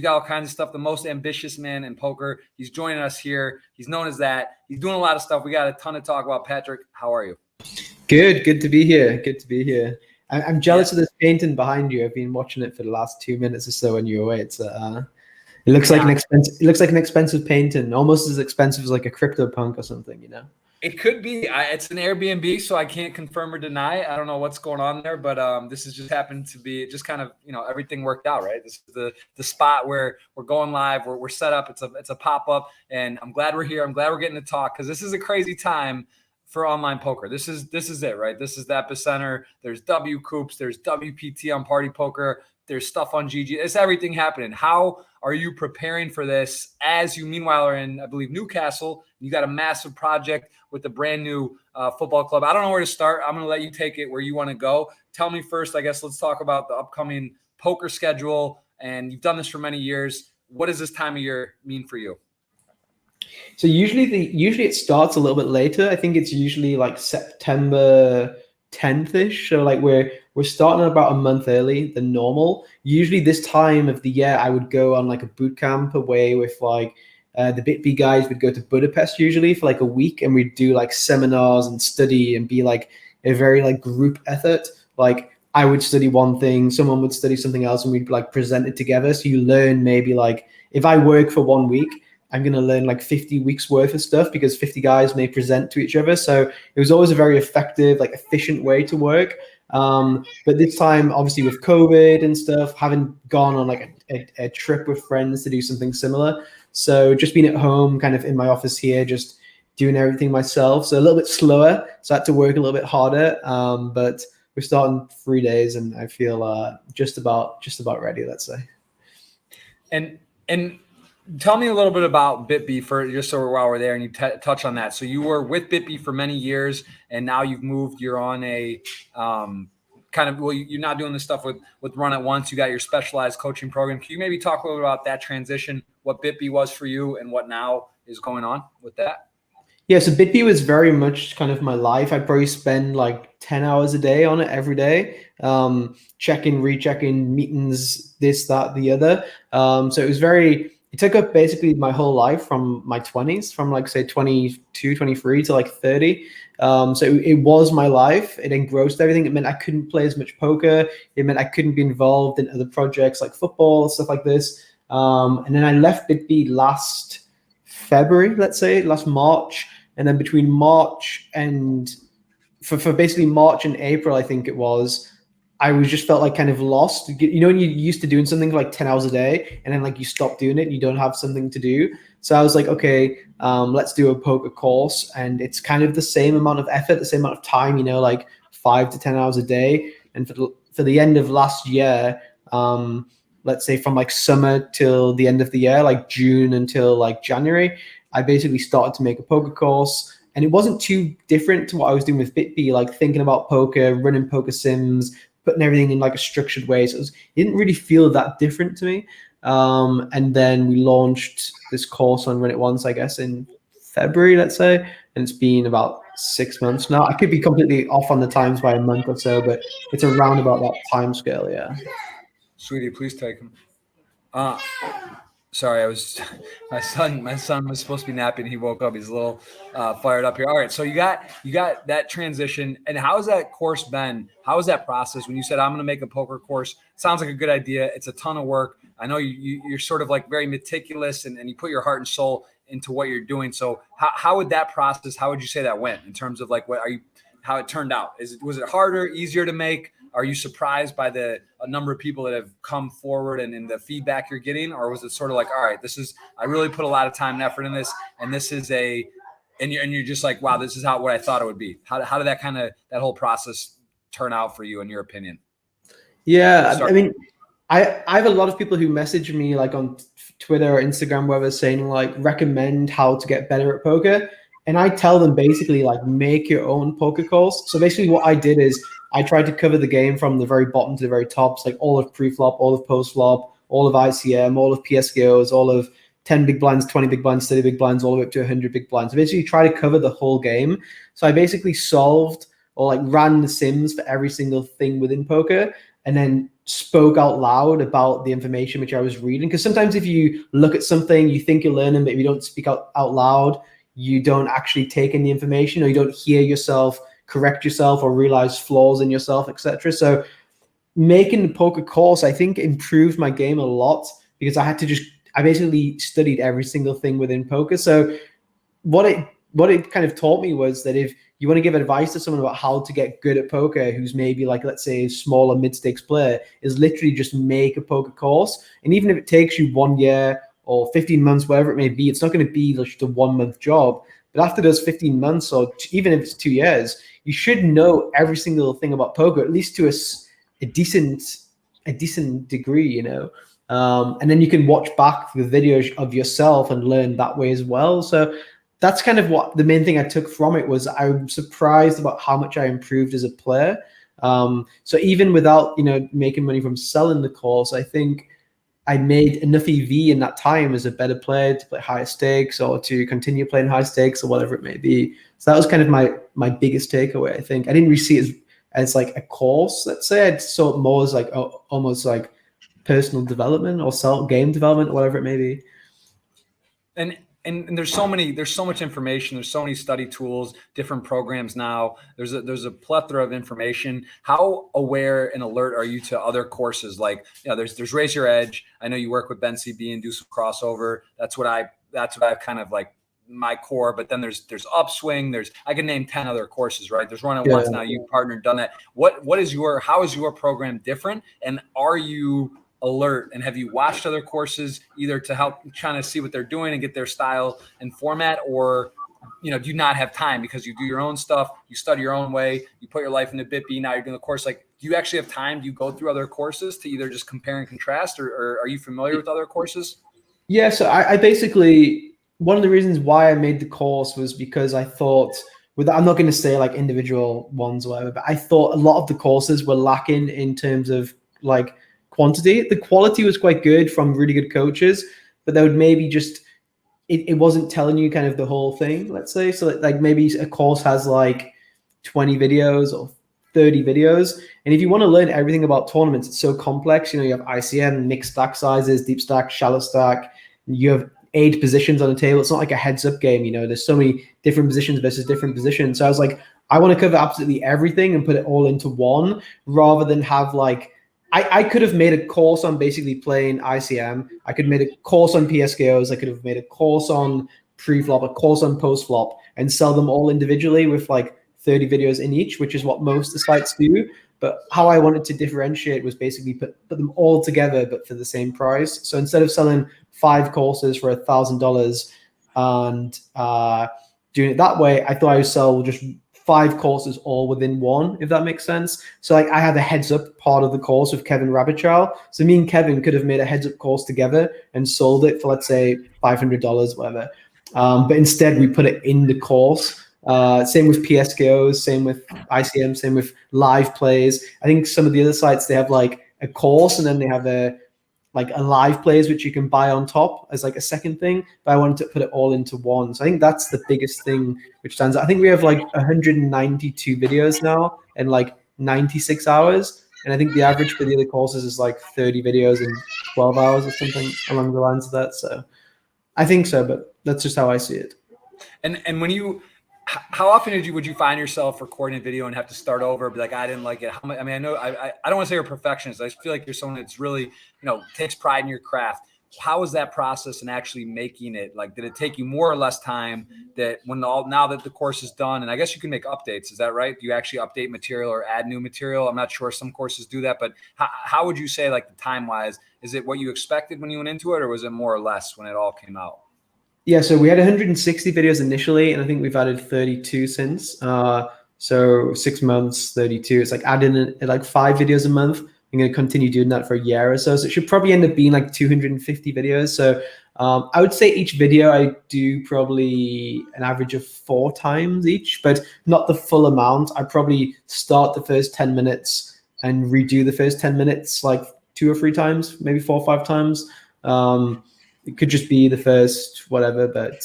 got all kinds of stuff. The most ambitious man in poker. He's joining us here. He's known as that. He's doing a lot of stuff. We got a ton to talk about. Patrick, how are you? Good to be here. Good to be here. I'm jealous of this painting behind you. I've been watching it for the last 2 minutes or so when you were away. It looks like an expensive. It looks like an expensive painting, almost as expensive as like a CryptoPunk or something. You know. It could be. It's an Airbnb, so I can't confirm or deny. I don't know what's going on there, but this has just happened to be just kind of, everything worked out, right? This is the spot where we're going live. We're set up. It's a pop up, and I'm glad we're here. I'm glad we're getting to talk because this is a crazy time for online poker. This is it, right? This is the epicenter. There's WCOOPS. There's WPT on Party Poker. There's stuff on GG. It's everything happening. How are you preparing for this as you, meanwhile, are in, I believe, Newcastle? You got a massive project with the brand new football club. I don't know where to start. I'm going to let you take it where you want to go. Tell me first, I guess, let's talk about the upcoming poker schedule. And you've done this for many years. What does this time of year mean for you? So usually it starts a little bit later. I think it's usually like September 10th-ish. So like we're starting about a month early than normal. Usually this time of the year, I would go on like a boot camp away with like the BitB guys would go to Budapest usually for like a week, and we'd do like seminars and study and be like a very like group effort. Like I would study one thing, someone would study something else, and we'd like present it together. So you learn maybe like if I work for 1 week, I'm going to learn like 50 weeks worth of stuff because 50 guys may present to each other. So it was always a very effective, like efficient way to work. But this time, obviously with COVID and stuff, having gone on like a trip with friends to do something similar. So just being at home, kind of in my office here, just doing everything myself. So a little bit slower. So I had to work a little bit harder. But we're starting 3 days and I feel just about ready, let's say. And tell me a little bit about BitB just so while we're there and you touch on that. So you were with BitB for many years and now you've moved, you're on a you're not doing this stuff with Run at Once. You got your specialized coaching program. Can you maybe talk a little bit about that transition, what BitB was for you and what now is going on with that? Yeah, so BitB was very much kind of my life. I probably spend like 10 hours a day on it every day, checking, rechecking, meetings, this, that, the other. So it took up basically my whole life from my 20s, from like say 22, 23 to like 30. So it was my life. It engrossed everything. It meant I couldn't play as much poker. It meant I couldn't be involved in other projects like football, stuff like this. And then I left BitB last February, let's say, last March. And then between March and for basically March and April, I think it was, I just felt like kind of lost. You know, when you're used to doing something for like 10 hours a day and then like you stop doing it and you don't have something to do. So I was like, okay, let's do a poker course. And it's kind of the same amount of effort, the same amount of time, you know, like 5 to 10 hours a day. And for the end of last year, let's say from like summer till the end of the year, like June until like January, I basically started to make a poker course. And it wasn't too different to what I was doing with BitB, like thinking about poker, running poker sims, putting everything in like a structured way. So it didn't really feel that different to me. And then we launched this course on Run It Once, I guess, in February, let's say. And it's been about 6 months now. I could be completely off on the times by a month or so, but it's around about that time scale, yeah. Sweetie, please take him. Sorry, my son was supposed to be napping. He woke up. He's a little fired up here. All right, so you got that transition, and how has that course been? How was that process when you said I'm going to make a poker course? Sounds like a good idea. It's a ton of work. I know you're sort of like very meticulous, and you put your heart and soul into what you're doing. So how would that process? How would you say that went in terms of like how it turned out? Was it harder, easier to make? Are you surprised by a number of people that have come forward and the feedback you're getting? Or was it sort of like, all right, I really put a lot of time and effort in this, and this is and you're just like, wow, this is what I thought it would be. How did that whole process turn out for you in your opinion? Yeah, I mean, I have a lot of people who message me like on Twitter or Instagram, whether saying like recommend how to get better at poker. And I tell them basically like make your own poker course. So basically what I did is I tried to cover the game from the very bottom to the very top. So like all of pre-flop, all of post-flop, all of ICM, all of PSKOs, all of 10 big blinds, 20 big blinds, 30 big blinds, all the way up to 100 big blinds. So basically try to cover the whole game. So I basically solved or like ran the sims for every single thing within poker and then spoke out loud about the information which I was reading. Because sometimes if you look at something, you think you're learning, but if you don't speak out loud, you don't actually take in the information, or you don't hear yourself correct yourself or realize flaws in yourself, etc. So making the poker course, I think, improved my game a lot, because I basically studied every single thing within poker. So what it kind of taught me was that if you want to give advice to someone about how to get good at poker, who's maybe like, let's say, a small or mid-stakes player, is literally just make a poker course. And even if it takes you 1 year or 15 months, whatever it may be, it's not going to be just a 1 month job. But after those 15 months, or even if it's 2 years, you should know every single thing about poker, at least to a decent degree, you know. And then you can watch back the videos of yourself and learn that way as well. So that's kind of what the main thing I took from it was. I'm surprised about how much I improved as a player. So even without, you know, making money from selling the course, I think I made enough EV in that time as a better player to play higher stakes, or to continue playing high stakes, or whatever it may be. So that was kind of my biggest takeaway. I think I didn't really see it as like a course, let's say. I saw it more as like almost like personal development or game development, or whatever it may be. And there's so much information. There's so many study tools, different programs now. There's a plethora of information. How aware and alert are you to other courses? Like, you know, there's Raise Your Edge. I know you work with Ben CB and do some crossover. That's what I've kind of like my core. But then there's Upswing. I can name 10 other courses, right? There's Run It Once now. You've partnered, done that. How is your program different? And are you alert, and have you watched other courses either to help kind of see what they're doing and get their style and format, or, you know, do you not have time because you do your own stuff, you study your own way, you put your life into BitB, now you're doing the course? Like, do you actually have time? Do you go through other courses to either just compare and contrast, or are you familiar with other courses? Yeah, so I basically, one of the reasons why I made the course was because I thought, I'm not going to say like individual ones or whatever, but I thought a lot of the courses were lacking in terms of like quantity. The quality was quite good from really good coaches, but they would maybe just, it wasn't telling you kind of the whole thing, let's say. So like maybe a course has like 20 videos or 30 videos. And if you want to learn everything about tournaments, it's so complex. You know, you have ICM, mixed stack sizes, deep stack, shallow stack. You have 8 positions on the table. It's not like a heads up game. You know, there's so many different positions versus different positions. So I was like, I want to cover absolutely everything and put it all into one, rather than have like, I could have made a course on basically playing ICM. I could have made a course on PSKOs. I could have made a course on pre-flop, a course on post-flop, and sell them all individually with like 30 videos in each, which is what most of the sites do. But how I wanted to differentiate was basically put them all together, but for the same price. So instead of selling 5 courses for $1,000 and doing it that way, I thought I would sell just 5 courses all within one, if that makes sense. So like I had a heads up part of the course with Kevin Rabichow. So me and Kevin could have made a heads up course together and sold it for, let's say, $500, whatever. But instead we put it in the course. Same with PSKOs, same with ICM, same with live plays. I think some of the other sites, they have like a course and then they have a live plays, which you can buy on top as like a second thing, but I wanted to put it all into one. So I think that's the biggest thing which stands out. I think we have like 192 videos now and like 96 hours. And I think the average for the other courses is like 30 videos in 12 hours or something along the lines of that. So I think so, but that's just how I see it. And when you, how often would you find yourself recording a video and have to start over, be like, I didn't like it? I mean, I know I don't want to say you're a perfectionist. I feel like you're someone that's really, you know, takes pride in your craft. How was that process in actually making it? Like, did it take you more or less time that now that the course is done, and I guess you can make updates, is that right? Do you actually update material or add new material? I'm not sure, some courses do that, but how would you say, like, the time wise, is it what you expected when you went into it, or was it more or less when it all came out? Yeah, so we had 160 videos initially, and I think we've added 32 since. So 6 months, 32. It's like adding like 5 videos a month. I'm going to continue doing that for a year or so. So it should probably end up being like 250 videos. So I would say each video I do probably an average of 4 times each, but not the full amount. I probably start the first 10 minutes and redo the first 10 minutes like 2 or 3 times, maybe 4 or 5 times. It could just be the first whatever, but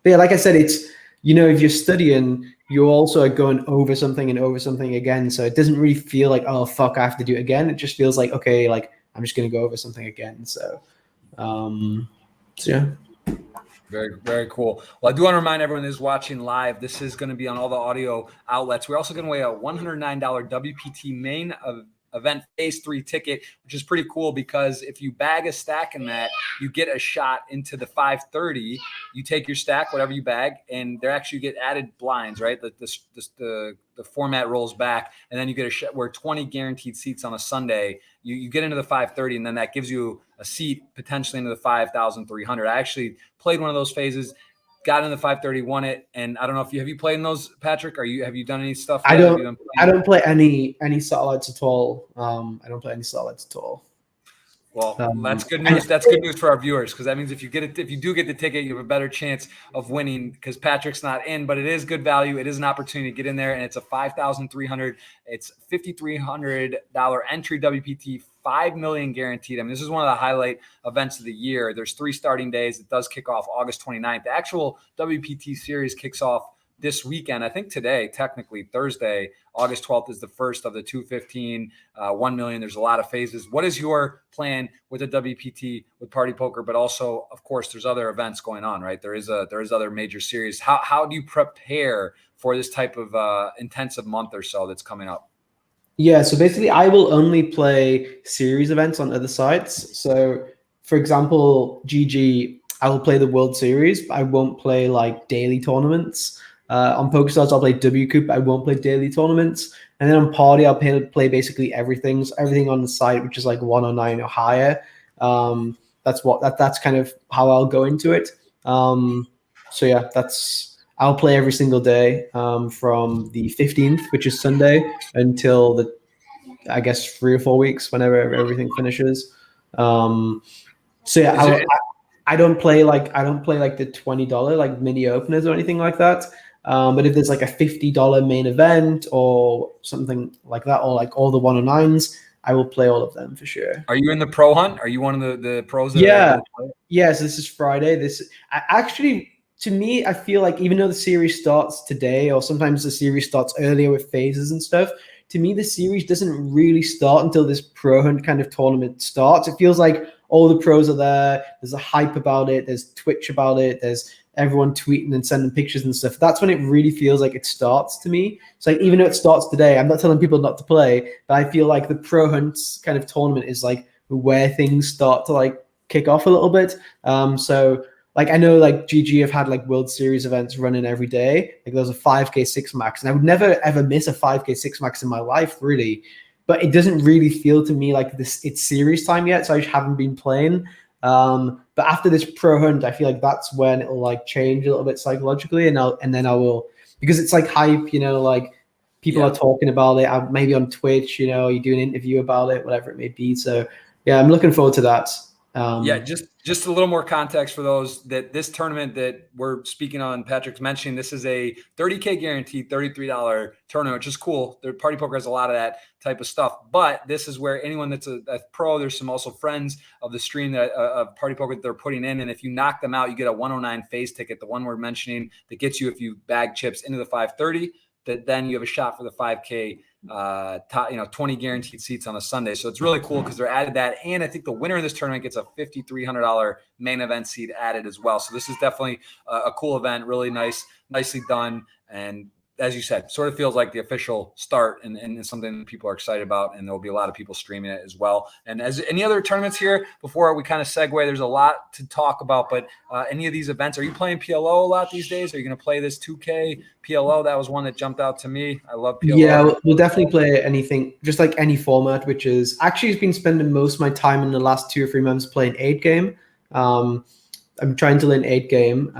yeah, like I said, if you're studying, you also are going over something and over something again. So it doesn't really feel like, oh, fuck, I have to do it again. It just feels like, okay, like I'm just going to go over something again. So yeah. Very, very cool. Well, I do want to remind everyone who's watching live, this is going to be on all the audio outlets. We're also going to weigh a $109 WPT main event phase 3 ticket, which is pretty cool because if you bag a stack in that, you get a shot into the 530. You take your stack, whatever you bag, and there actually get added blinds, right? The format rolls back, and then you get a shot where 20 guaranteed seats on a Sunday. You get into the 530, and then that gives you a seat potentially into the 5,300. I actually played one of those phases, got in the 530, won it. And I don't know if have you played in those, Patrick? Have you done any stuff? I don't play any satellites at all. I don't play any satellites at all. Well, that's good news. That's good news for our viewers, because that means if you do get the ticket, you have a better chance of winning because Patrick's not in. But it is good value. It is an opportunity to get in there, and it's a 5,300. It's $5,300 entry WPT, 5 million guaranteed. I mean, this is one of the highlight events of the year. There's 3 starting days. It does kick off August 29th. The actual WPT series kicks off this weekend. I think today, technically Thursday, August 12th is the first of the 215, 1 million. There's a lot of phases. What is your plan with the WPT, with Party Poker? But also, of course, there's other events going on, right? There is other major series. How do you prepare for this type of intensive month or so that's coming up? Yeah, so basically I will only play series events on other sites. So for example, GG, I will play the World Series, but I won't play like daily tournaments. On PokerStars, I'll play WCOOP. I won't play daily tournaments. And then on Party, I'll play basically everything. So everything on the site, which is like 109 or higher. That's kind of how I'll go into it. So yeah, I'll play every single day from the 15th, which is Sunday, until I guess 3 or 4 weeks, whenever everything finishes. So yeah, I don't play like the $20 like mini openers or anything like that. But if there's like a $50 main event or something like that, or like all the 109s, I will play all of them for sure. Are you in the pro hunt? Are you one of the pros? Yeah. So this is Friday. To me, I feel like even though the series starts today, or sometimes the series starts earlier with phases and stuff, to me, the series doesn't really start until this pro hunt kind of tournament starts. It feels like all the pros are there. There's a hype about it. There's Twitch about it. There's everyone tweeting and sending pictures and stuff. That's when it really feels like it starts to me. So like, even though it starts today, I'm not telling people not to play, but I feel like the pro hunts kind of tournament is like where things start to like kick off a little bit. So like I know like GG have had like World Series events running every day. Like there's a 5K 6 max, and I would never ever miss a 5K 6 max in my life, really. But it doesn't really feel to me like it's series time yet, so I just haven't been playing. But after this pro hunt, I feel like that's when it'll like change a little bit psychologically, and then I will, because it's like hype, like people are talking about it. Maybe on Twitch, you do an interview about it, whatever it may be. So yeah, I'm looking forward to that. Just a little more context for those that this tournament that we're speaking on, Patrick's mentioning, this is a 30K guaranteed $33 tournament, which is cool. Their Party Poker has a lot of that type of stuff, but this is where anyone that's a pro, there's some also friends of the stream that of Party Poker that they're putting in, and if you knock them out, you get a 109 phase ticket, the one we're mentioning that gets you, if you bag chips, into the 530. That then you have a shot for the 5K, 20 guaranteed seats on a Sunday. So it's really cool because they're added that. And I think the winner of this tournament gets a $5,300 main event seat added as well. So this is definitely a cool event, really nicely done. And as you said, sort of feels like the official start and something that people are excited about. And there'll be a lot of people streaming it as well. And as any other tournaments here, before we kind of segue, there's a lot to talk about, but any of these events, are you playing PLO a lot these days? Are you going to play this 2K PLO? That was one that jumped out to me. I love PLO. Yeah, we'll definitely play anything, just like any format, which is actually has been spending most of my time in the last 2 or 3 months playing 8 game. I'm trying to learn 8 game.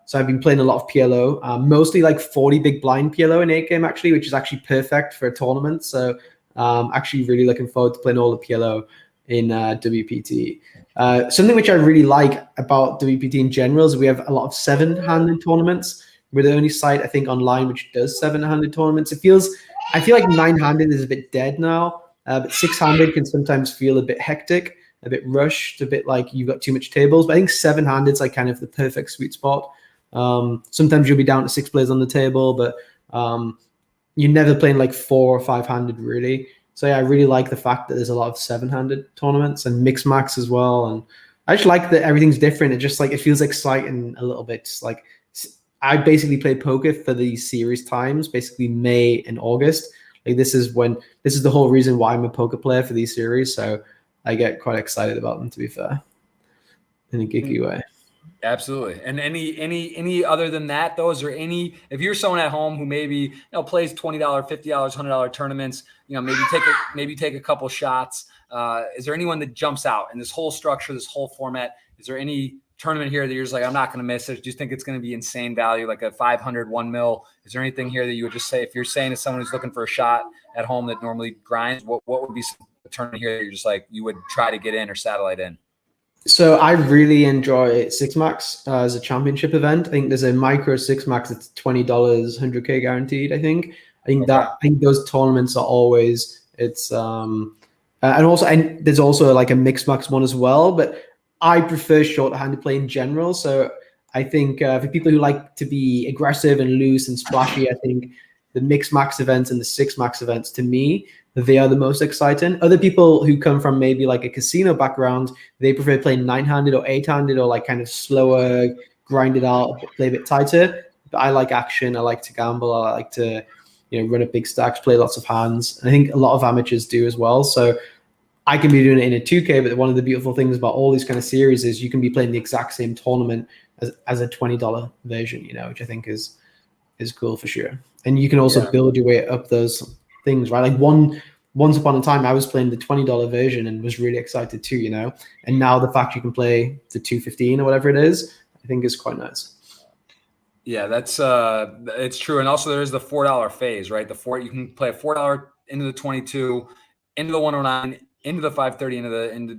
So I've been playing a lot of PLO, mostly like 40 big blind PLO in 8 game actually, which is actually perfect for a tournament. So actually really looking forward to playing all the PLO in WPT. Something which I really like about WPT in general is we have a lot of 7-handed tournaments. We're the only site I think online which does 7-handed tournaments. I feel like 9-handed is a bit dead now, but 6-handed can sometimes feel a bit hectic, a bit rushed, a bit like you've got too much tables. But I think 7-handed is like kind of the perfect sweet spot. Sometimes you'll be down to 6 players on the table, but you're never playing like 4 or 5-handed really. So yeah, I really like the fact that there's a lot of 7-handed tournaments and mixed max as well. And I just like that everything's different. It just like, it feels exciting a little bit. It's like, I basically play poker for the series times, basically May and August. Like this is the whole reason why I'm a poker player for these series. So I get quite excited about them, to be fair, in a geeky way. Absolutely. And any other than that, though, is there any, if you're someone at home who maybe, plays $20, $50, $100 tournaments, maybe take a couple shots. Is there anyone that jumps out in this whole structure, this whole format? Is there any tournament here that you're just like, I'm not going to miss it? Do you think it's going to be insane value, like a 500, 1 mil? Is there anything here that you would just say, if you're saying to someone who's looking for a shot at home that normally grinds, what would be a tournament here that you're just like, you would try to get in or satellite in? So I really enjoy Six Max as a championship event. I think there's a micro Six Max that's $20, 100K guaranteed. I think those tournaments are always, it's and there's also like a mixed max one as well. But I prefer short-handed play in general. So I think for people who like to be aggressive and loose and splashy, I think the mixed max events and the Six Max events, to me, they are the most exciting. Other people who come from maybe like a casino background, they prefer playing 9-handed or 8-handed or like kind of slower, grind it out, play a bit tighter. But I like action. I like to gamble. I like to, run up big stacks, play lots of hands. And I think a lot of amateurs do as well. So I can be doing it in a 2K, but one of the beautiful things about all these kind of series is you can be playing the exact same tournament as a $20 version, which I think is cool for sure. And you can also build your way up those things, right? Like once upon a time, I was playing the $20 version and was really excited too, And now the fact you can play the $2.15 or whatever it is, I think is quite nice. Yeah, that's it's true. And also there's the $4 phase, right? You can play a $4 into the 22, into the 109, into the 530, into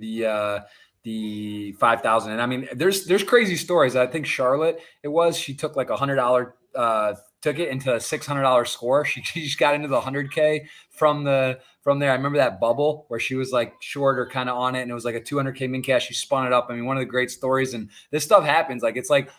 the 5,000. And I mean, there's crazy stories. I think Charlotte, she took like $100 took it into a $600 score. She just got into the 100K from there. I remember that bubble where she was like short or kind of on it, and it was like a 200K min cash. She spun it up. I mean, one of the great stories, and this stuff happens. Like, it's like,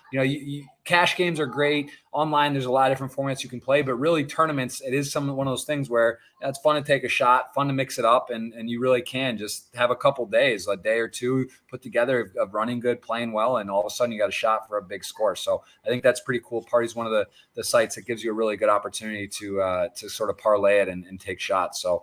cash games are great. Online, there's a lot of different formats you can play, but really tournaments, it is one of those things where it's fun to take a shot, fun to mix it up, and you really can just have a couple days, a day or two put together of running good, playing well, and all of a sudden you got a shot for a big score. So I think that's pretty cool. Party's one of the sites that gives you a really good opportunity to sort of parlay it and take shots. So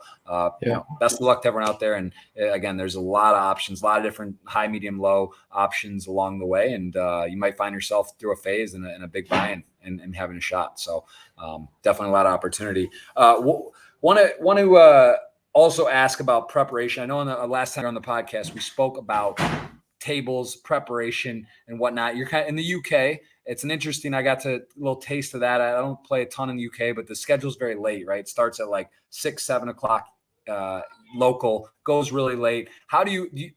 best of luck to everyone out there. And again, there's a lot of options, a lot of different high, medium, low options along the way. And you might find yourself through a phase and a big buy-in and having a shot. So definitely a lot of opportunity. Want to also ask about preparation. I know the last time on the podcast, we spoke about tables, preparation, and whatnot. You're kind of in the UK. It's an interesting, I got a little taste of that. I don't play a ton in the UK, but the schedule's very late, right? It starts at like 6, 7 o'clock local, goes really late. How do you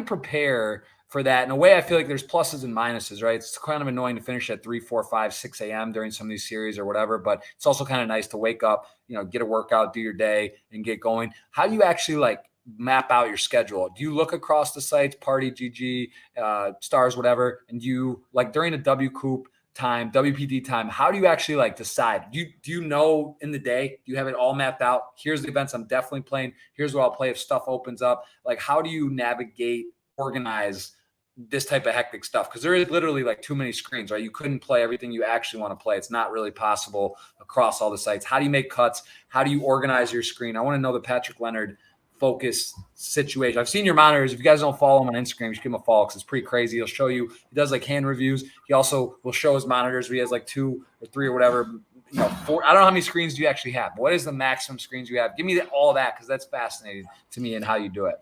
prepare for that? In a way, I feel like there's pluses and minuses, right? It's kind of annoying to finish at 3, 4, 5, 6 a.m. during some of these series or whatever, but it's also kind of nice to wake up, get a workout, do your day, and get going. How do you actually map out your schedule? Do you look across the sites, Party, GG, Stars, whatever, and you during a WCOOP time, WPD time, how do you actually decide? Do you know in the day? Do you have it all mapped out? Here's the events I'm definitely playing. Here's what I'll play if stuff opens up. How do you navigate, organize this type of hectic stuff? Because there is literally too many screens, right? You couldn't play everything you actually want to play. It's not really possible across all the sites. How do you make cuts? How do you organize your screen? I want to know the Patrick Leonard focus situation. I've seen your monitors. If you guys don't follow him on Instagram, you should give him a follow because it's pretty crazy. He'll show you, he does hand reviews. He also will show his monitors. He has 2 or 3 or whatever, 4. I don't know how many screens do you actually have, but what is the maximum screens you have? Give me all that, because that's fascinating to me and how you do it.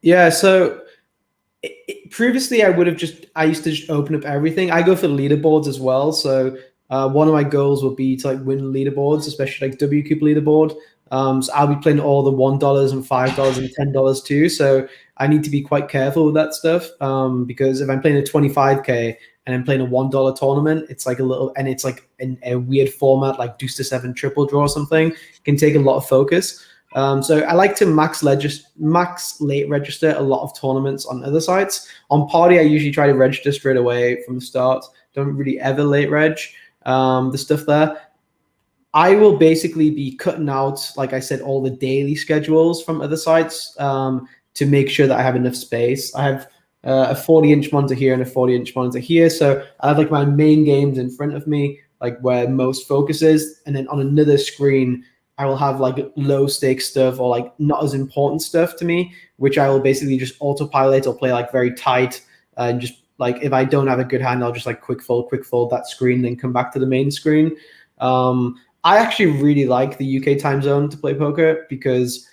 Yeah. So previously I used to just open up everything. I go for leaderboards as well. So one of my goals would be to win leaderboards, especially WCOOP leaderboard. So I'll be playing all the $1 and $5 and $10 too. So I need to be quite careful with that stuff because if I'm playing a 25K and I'm playing a $1 tournament, it's it's in a weird format like deuce to 7 triple draw or something. It can take a lot of focus. So I like to max late register a lot of tournaments on other sites. On Party, I usually try to register straight away from the start. Don't really ever late reg the stuff there. I will basically be cutting out, like I said, all the daily schedules from other sites to make sure that I have enough space. I have a 40-inch monitor here and a 40-inch monitor here. So I have like my main games in front of me, like where most focus is. And then on another screen, I will have like low stakes stuff or like not as important stuff to me, which I will basically just autopilot or play like very tight and just like if I don't have a good hand, I'll just like quick fold that screen, then come back to the main screen. I actually really like the UK time zone to play poker because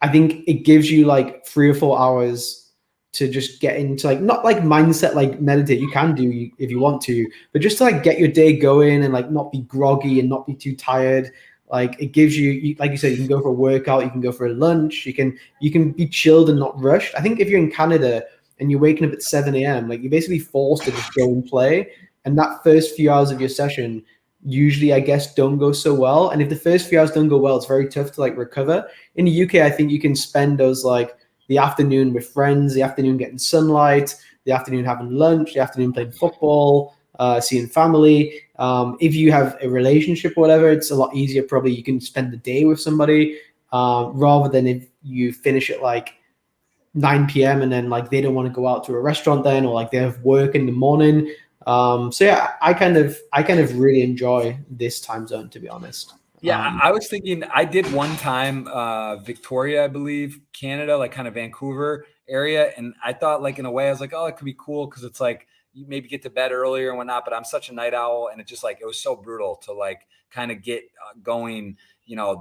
I think it gives you like 3 or 4 hours to just get into like not like mindset like meditate. You can do if you want to, but just to like get your day going and like not be groggy and not be too tired. Like it gives you, like you said, you can go for a workout, you can go for a lunch, you can be chilled and not rushed. I think if you're in Canada and you're waking up at 7 a.m., like you're basically forced to just go and play. And that first few hours of your session usually, I guess, don't go so well. And if the first few hours don't go well, it's very tough to like recover. In the UK, I think you can spend those like the afternoon with friends, the afternoon getting sunlight, the afternoon having lunch, the afternoon playing football, seeing family. If you have a relationship or whatever, it's a lot easier. Probably you can spend the day with somebody rather than if you finish at like 9 p.m. and then like they don't want to go out to a restaurant then, or like they have work in the morning. So yeah, I kind of really enjoy this time zone, to be honest. Yeah, I was thinking I did one time Victoria, I believe, Canada, like kind of Vancouver area. And I thought like in a way I was like, oh, it could be cool because it's like you maybe get to bed earlier and whatnot, but I'm such a night owl and it just like it was so brutal to like kind of get going,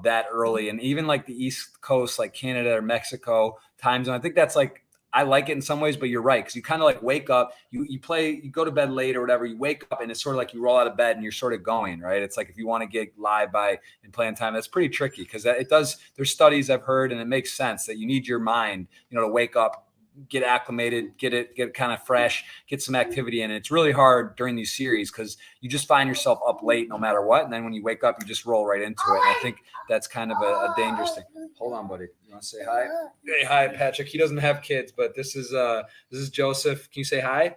that early. And even like the East Coast, like Canada or Mexico time zone, I think that's like I like it in some ways, but you're right. Cause you kind of like wake up, you play, you go to bed late or whatever, you wake up and it's sort of like you roll out of bed and you're sort of going, right? It's like, if you want to get live and play on time, that's pretty tricky. Cause there's studies I've heard and it makes sense that you need your mind, to wake up, get acclimated, get kind of fresh, get some activity in. And it's really hard during these series because you just find yourself up late no matter what. And then when you wake up, you just roll right into it. And I think that's kind of a dangerous thing. Hold on, buddy. You want to say hi? Hey, hi, Patrick. He doesn't have kids, but this is Joseph. Can you say hi?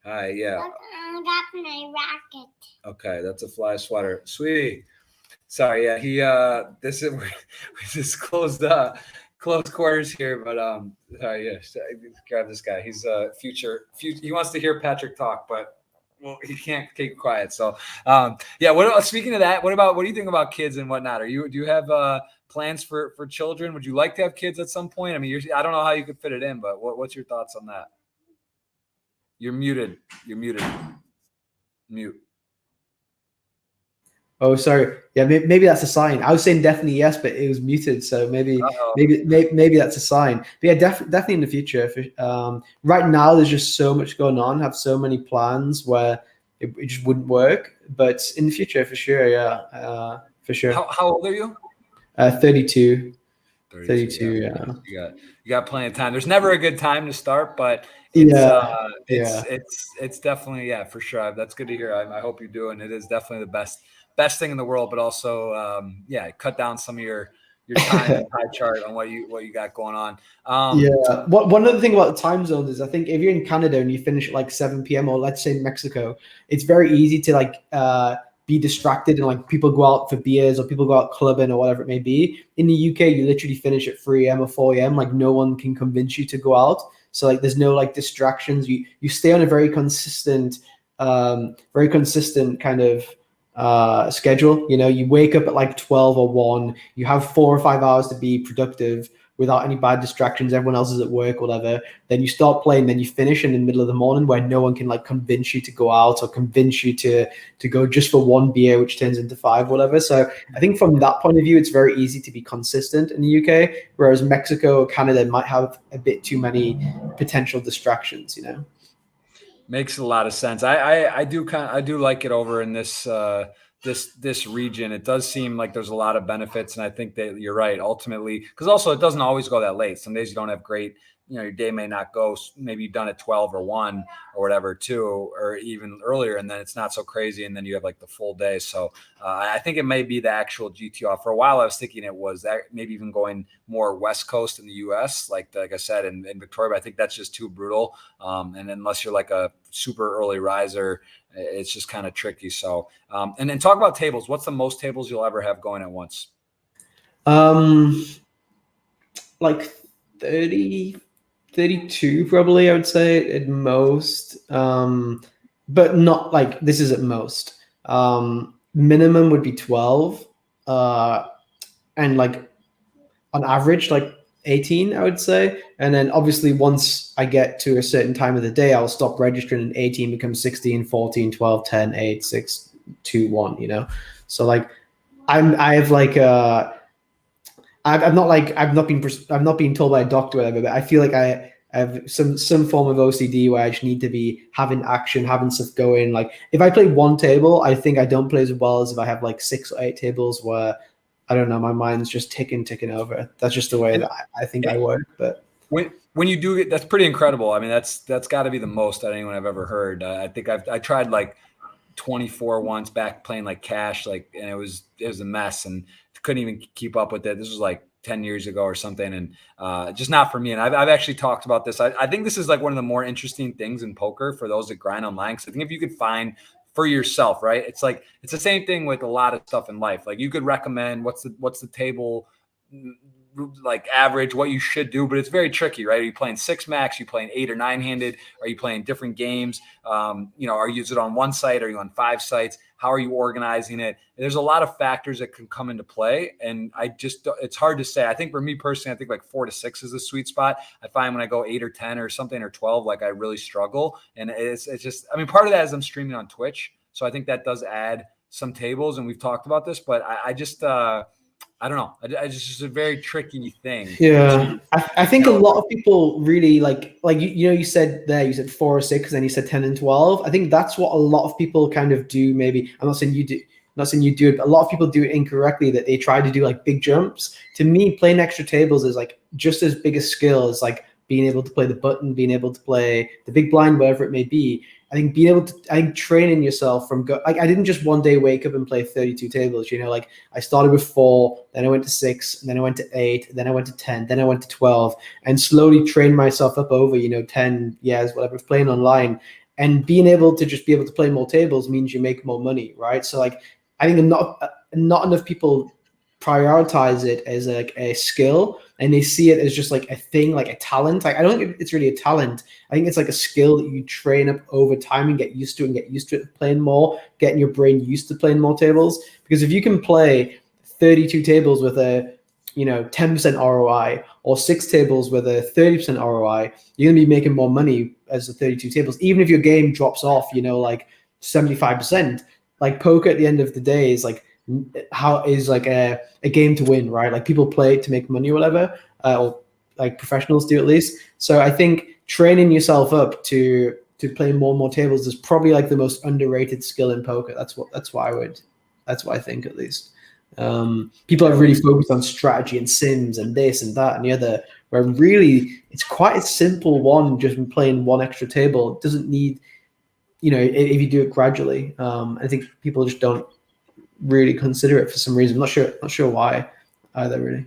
Hi, yeah. I got my racket. Okay, that's a fly sweater. Sweetie. Sorry, yeah, this is closed quarters here, but sorry, yeah, grab this guy. He's future. He wants to hear Patrick talk, but well, he can't keep quiet. So, yeah. Speaking of that, what do you think about kids and whatnot? Do you have plans for children? Would you like to have kids at some point? I mean, I don't know how you could fit it in, but what's your thoughts on that? You're muted. Mute. Oh, sorry. Yeah, maybe that's a sign. I was saying definitely yes, but it was muted. So maybe that's a sign. But yeah, definitely in the future. Right now, there's just so much going on. Have so many plans where it just wouldn't work. But in the future, for sure. Yeah, for sure. How old are you? 32. 32. Yeah. You got plenty of time. There's never a good time to start, but it's definitely, yeah, for sure. That's good to hear. I hope you do, and it is definitely the best thing in the world. But also, cut down some of your time and pie chart on what you got going on. One other thing about the time zones is I think if you're in Canada and you finish at like 7 p.m. or let's say Mexico, it's very easy to like be distracted and like people go out for beers or people go out clubbing or whatever it may be. In the UK, you literally finish at 3 a.m. or 4 a.m. Like no one can convince you to go out. So like there's no like distractions. You stay on a very consistent kind of schedule. You wake up at like 12 or 1. You have 4 or 5 hours to be productive without any bad distractions. Everyone else is at work, whatever. Then you start playing, then you finish in the middle of the morning where no one can like convince you to go out or convince you to go just for 1 beer, which turns into 5, whatever. So I think from that point of view, it's very easy to be consistent in the UK, whereas Mexico or Canada might have a bit too many potential distractions, Makes a lot of sense. I do like it over in this this region. It does seem like there's a lot of benefits, and I think that you're right ultimately, because also it doesn't always go that late. Some days you don't have great your day may not go, maybe you've done it 12 or 1 or whatever, 2 or even earlier, and then it's not so crazy, and then you have like the full day. So I think it may be the actual GTO. For a while I was thinking it was that maybe even going more West Coast in the US, like I said in Victoria, but I think that's just too brutal, and unless you're like a super early riser, it's just kind of tricky. So and then talk about tables. What's the most tables you'll ever have going at once? Like 30, 32 probably, I would say at most. But not like, this is at most. Minimum would be 12. And like on average, like 18, I would say. And then obviously once I get to a certain time of the day, I'll stop registering, and 18 becomes 16, 14, 12, 10, 8, 6, 2, 1, So like I have like I've not been told by a doctor or whatever, but I feel like I have some form of OCD where I just need to be having action, having stuff going. Like if I play one table, I think I don't play as well as if I have like 6 or 8 tables where I don't know, my mind's just ticking over. That's just the way that I think I work. But when you do it, that's pretty incredible. I mean, that's got to be the most that anyone I've ever heard. I think I tried like 24 once back playing like cash, like, and it was a mess and couldn't even keep up with it. This was like 10 years ago or something, and just not for me. And I've actually talked about this. I think this is like one of the more interesting things in poker for those that grind online. Because I think if you could find for yourself, right? It's like, it's the same thing with a lot of stuff in life. Like you could recommend what's the table like average, what you should do, but it's very tricky, right? Are you playing 6 max? Are you playing 8 or 9 handed? Are you playing different games? Are you is it on one site? Are you on 5 sites? How are you organizing it? There's a lot of factors that can come into play. And it's hard to say. I think for me personally, I think like 4 to 6 is the sweet spot. I find when I go 8 or 10 or something or 12, like I really struggle. And it's just, I mean, part of that is I'm streaming on Twitch. So I think that does add some tables, and we've talked about this, but I don't know. It's just a very tricky thing. Yeah, I think a lot of people really like you said 4 or 6, and then you said 10 and 12. I think that's what a lot of people kind of do. Maybe I'm not saying you do. Not saying you do it, but a lot of people do it incorrectly, that they try to do like big jumps. To me, playing extra tables is like just as big a skill as like being able to play the button, being able to play the big blind, whatever it may be. I think training yourself I didn't just one day wake up and play 32 tables, like I started with 4, then I went to 6, and then I went to 8, then I went to 10, then I went to 12, and slowly trained myself up over, 10 years, whatever, playing online. And being able to play more tables means you make more money, right? So like, I think not enough people prioritize it as like a skill, and they see it as just like a thing, like a talent. Like I don't think it's really a talent. I think it's like a skill that you train up over time and get used to playing more, getting your brain used to playing more tables. Because if you can play 32 tables with a 10% ROI, or 6 tables with a 30% ROI, you're gonna be making more money as the 32 tables, even if your game drops off, like 75%. Like poker at the end of the day is like a game to win, right? Like people play to make money or whatever, or like professionals do at least. So I think training yourself up to play more and more tables is probably like the most underrated skill in poker. That's what I think, at least. People are really focused on strategy and sims and this and that and the other, where really it's quite a simple one, just playing one extra table. It doesn't need, if you do it gradually. I think people just don't really consider it for some reason. Not sure why either, really.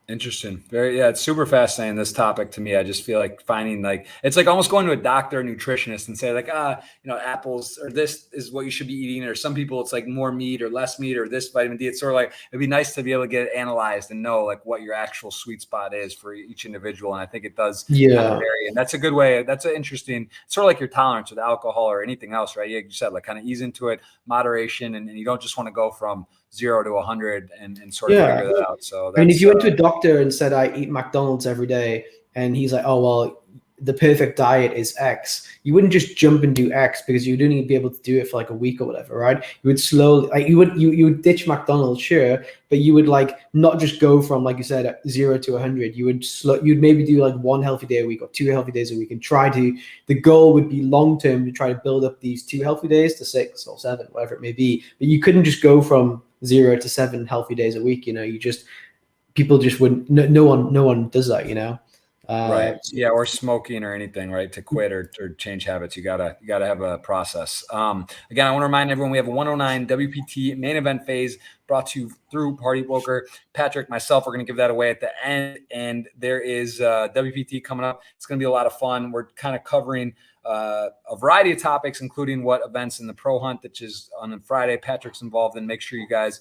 Interesting. It's super fascinating, this topic, to me. I just feel like finding, like, it's like almost going to a doctor or nutritionist and say like, apples, or this is what you should be eating. Or some people it's like more meat or less meat, or this vitamin D. It's sort of like, it'd be nice to be able to get it analyzed and know like what your actual sweet spot is for each individual. And I think it does kind of vary. And that's a good way. That's an interesting, sort of like your tolerance with alcohol or anything else, right? You said like kind of ease into it, moderation, and you don't just want to go from 0 to 100 and sort of figure that out. So that's, if you went to a doctor and said I eat McDonald's every day, and he's like, oh well, the perfect diet is X, you wouldn't just jump and do X, because you'd only be able to do it for like a week or whatever, right? You would slowly, like, you would ditch McDonald's, sure, but you would like not just go from, like you said, 0 to 100. You'd maybe do like 1 healthy day a week or 2 healthy days a week, and the goal would be long term to try to build up these 2 healthy days to 6 or 7, whatever it may be. But you couldn't just go from 0 to 7 healthy days a week. People just wouldn't. No one does that. Right. Yeah. Or smoking or anything, right? To quit or change habits. You gotta have a process. Again, I want to remind everyone we have a 109 WPT main event phase brought to you through Party Poker. Patrick, myself, we're going to give that away at the end. And there is WPT coming up. It's going to be a lot of fun. We're kind of covering a variety of topics, including what events in the Pro Hunt, which is on Friday. Patrick's involved, and make sure you guys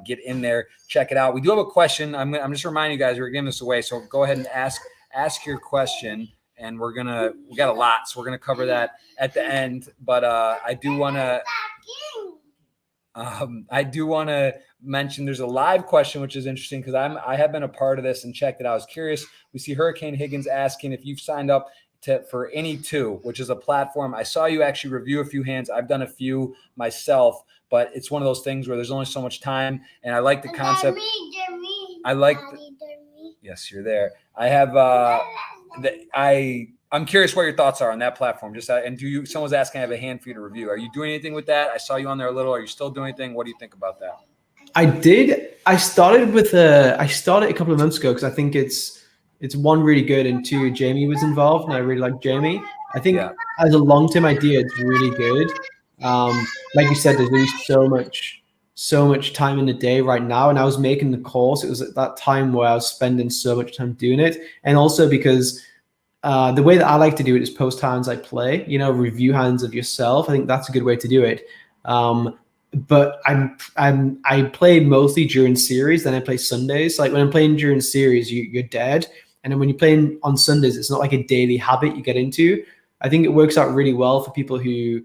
get in there, check it out. We do have a question. I'm just reminding you guys we're giving this away, so go ahead and ask your question, and we got a lot, so we're gonna cover that at the end. But I do want to mention there's a live question, which is interesting because I have been a part of this and checked it out. I was curious. We see Hurricane Higgins asking if you've signed up for Any2, which is a platform. I saw you actually review a few hands. I've done a few myself, but it's one of those things where there's only so much time, and I like the concept. Yes, you're there. I have I'm curious what your thoughts are on that platform. Someone's asking, I have a hand for you to review. Are you doing anything with that? I saw you on there a little. Are you still doing anything? What do you think about that? I did. I started a couple of months ago because I think it's one, really good, and two, Jamie was involved and I really like Jamie. I think as a long-term idea, it's really good. Like you said, there's really so much time in the day right now, and I was making the course. It was at that time where I was spending so much time doing it, and also because the way that I like to do it is post hands I play, review hands of yourself. I think that's a good way to do it. But I play mostly during series, then I play Sundays. Like when I'm playing during series, you're dead, and then when you're playing on Sundays, it's not like a daily habit you get into. I think it works out really well for people who.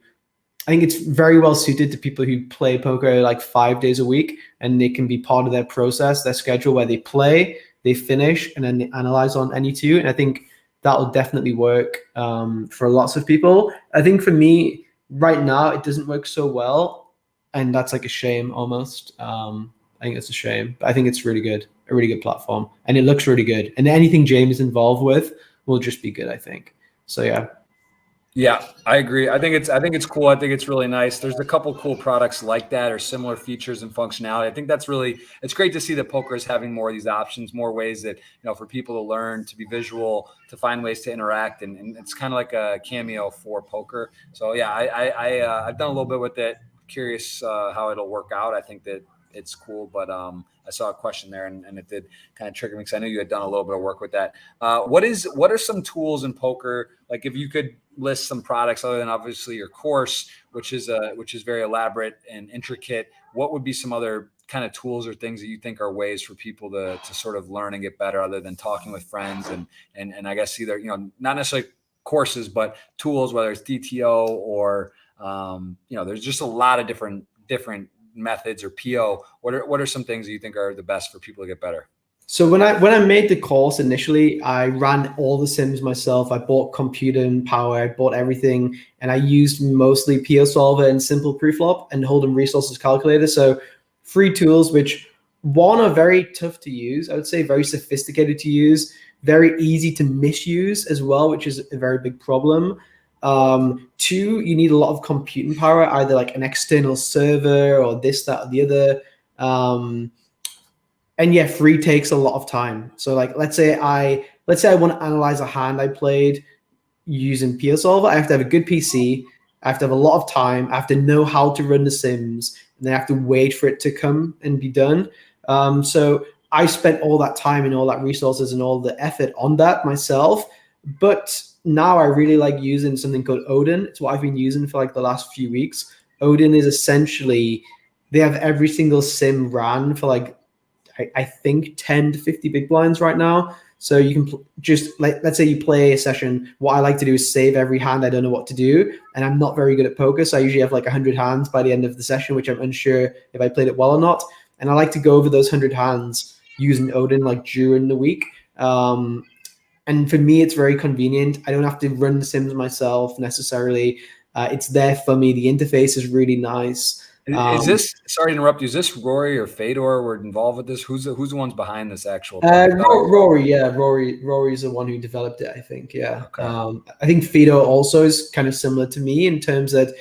I think it's very well suited to people who play poker like 5 days a week, and they can be part of their process, their schedule, where they play, they finish, and then they analyze on Any2. And I think that will definitely work for lots of people. I think for me right now, it doesn't work so well, and that's like a shame almost. I think it's a shame, but I think it's a really good platform, and it looks really good. And anything James is involved with will just be good, I think. So yeah. Yeah, I agree. I think it's cool. I think it's really nice. There's a couple cool products like that or similar features and functionality. I think it's great to see that poker is having more of these options, more ways that, for people to learn, to be visual, to find ways to interact. And it's kind of like a cameo for poker. So yeah, I've done a little bit with it. Curious how it'll work out. I think that it's cool, but I saw a question there and it did kind of trigger me because I knew you had done a little bit of work with that. What are some tools in poker? Like if you could list some products other than obviously your course, which is very elaborate and intricate, what would be some other kind of tools or things that you think are ways for people to sort of learn and get better other than talking with friends and I guess either, not necessarily courses, but tools, whether it's DTO or, there's just a lot of different methods or PO. What are some things that you think are the best for people to get better? So when I made the course initially, I ran all the sims myself. I bought computing power, I bought everything, and I used mostly PO Solver and Simple Preflop and Hold'em Resources Calculator. So free tools, which one are very tough to use. I would say very sophisticated to use, very easy to misuse as well, which is a very big problem. Two, you need a lot of computing power, either like an external server or this, that, or the other. And yeah, free takes a lot of time. So like, let's say I want to analyze a hand I played using PO Solver. I have to have a good PC. I have to have a lot of time. I have to know how to run the sims, and then I have to wait for it to come and be done. So I spent all that time and all that resources and all the effort on that myself. But now I really like using something called Odin. It's what I've been using for like the last few weeks. Odin is essentially, they have every single sim ran for like, I think 10 to 50 big blinds right now. So you can just like, let's say you play a session. What I like to do is save every hand. I don't know what to do. And I'm not very good at poker. So I usually have like 100 hands by the end of the session, which I'm unsure if I played it well or not. And I like to go over those 100 hands using Odin like during the week. And for me, it's very convenient. I don't have to run the sims myself necessarily. It's there for me. The interface is really nice. Is this, sorry to interrupt you, is this Rory or Fedor were involved with this? Who's the ones behind this actual? Rory, yeah. Rory's the one who developed it, I think. Yeah. Okay. I think Fedor also is kind of similar to me in terms that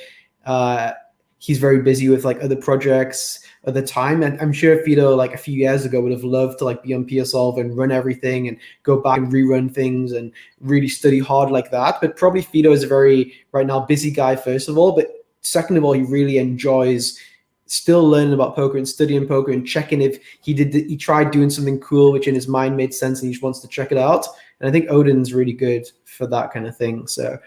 he's very busy with like other projects at the time. And I'm sure Fido, like a few years ago, would have loved to like be on PSolve and run everything and go back and rerun things and really study hard like that. But probably Fido is a very right now busy guy, first of all. But second of all, he really enjoys still learning about poker and studying poker and checking if he tried doing something cool, which in his mind made sense and he just wants to check it out. And I think Odin's really good for that kind of thing. So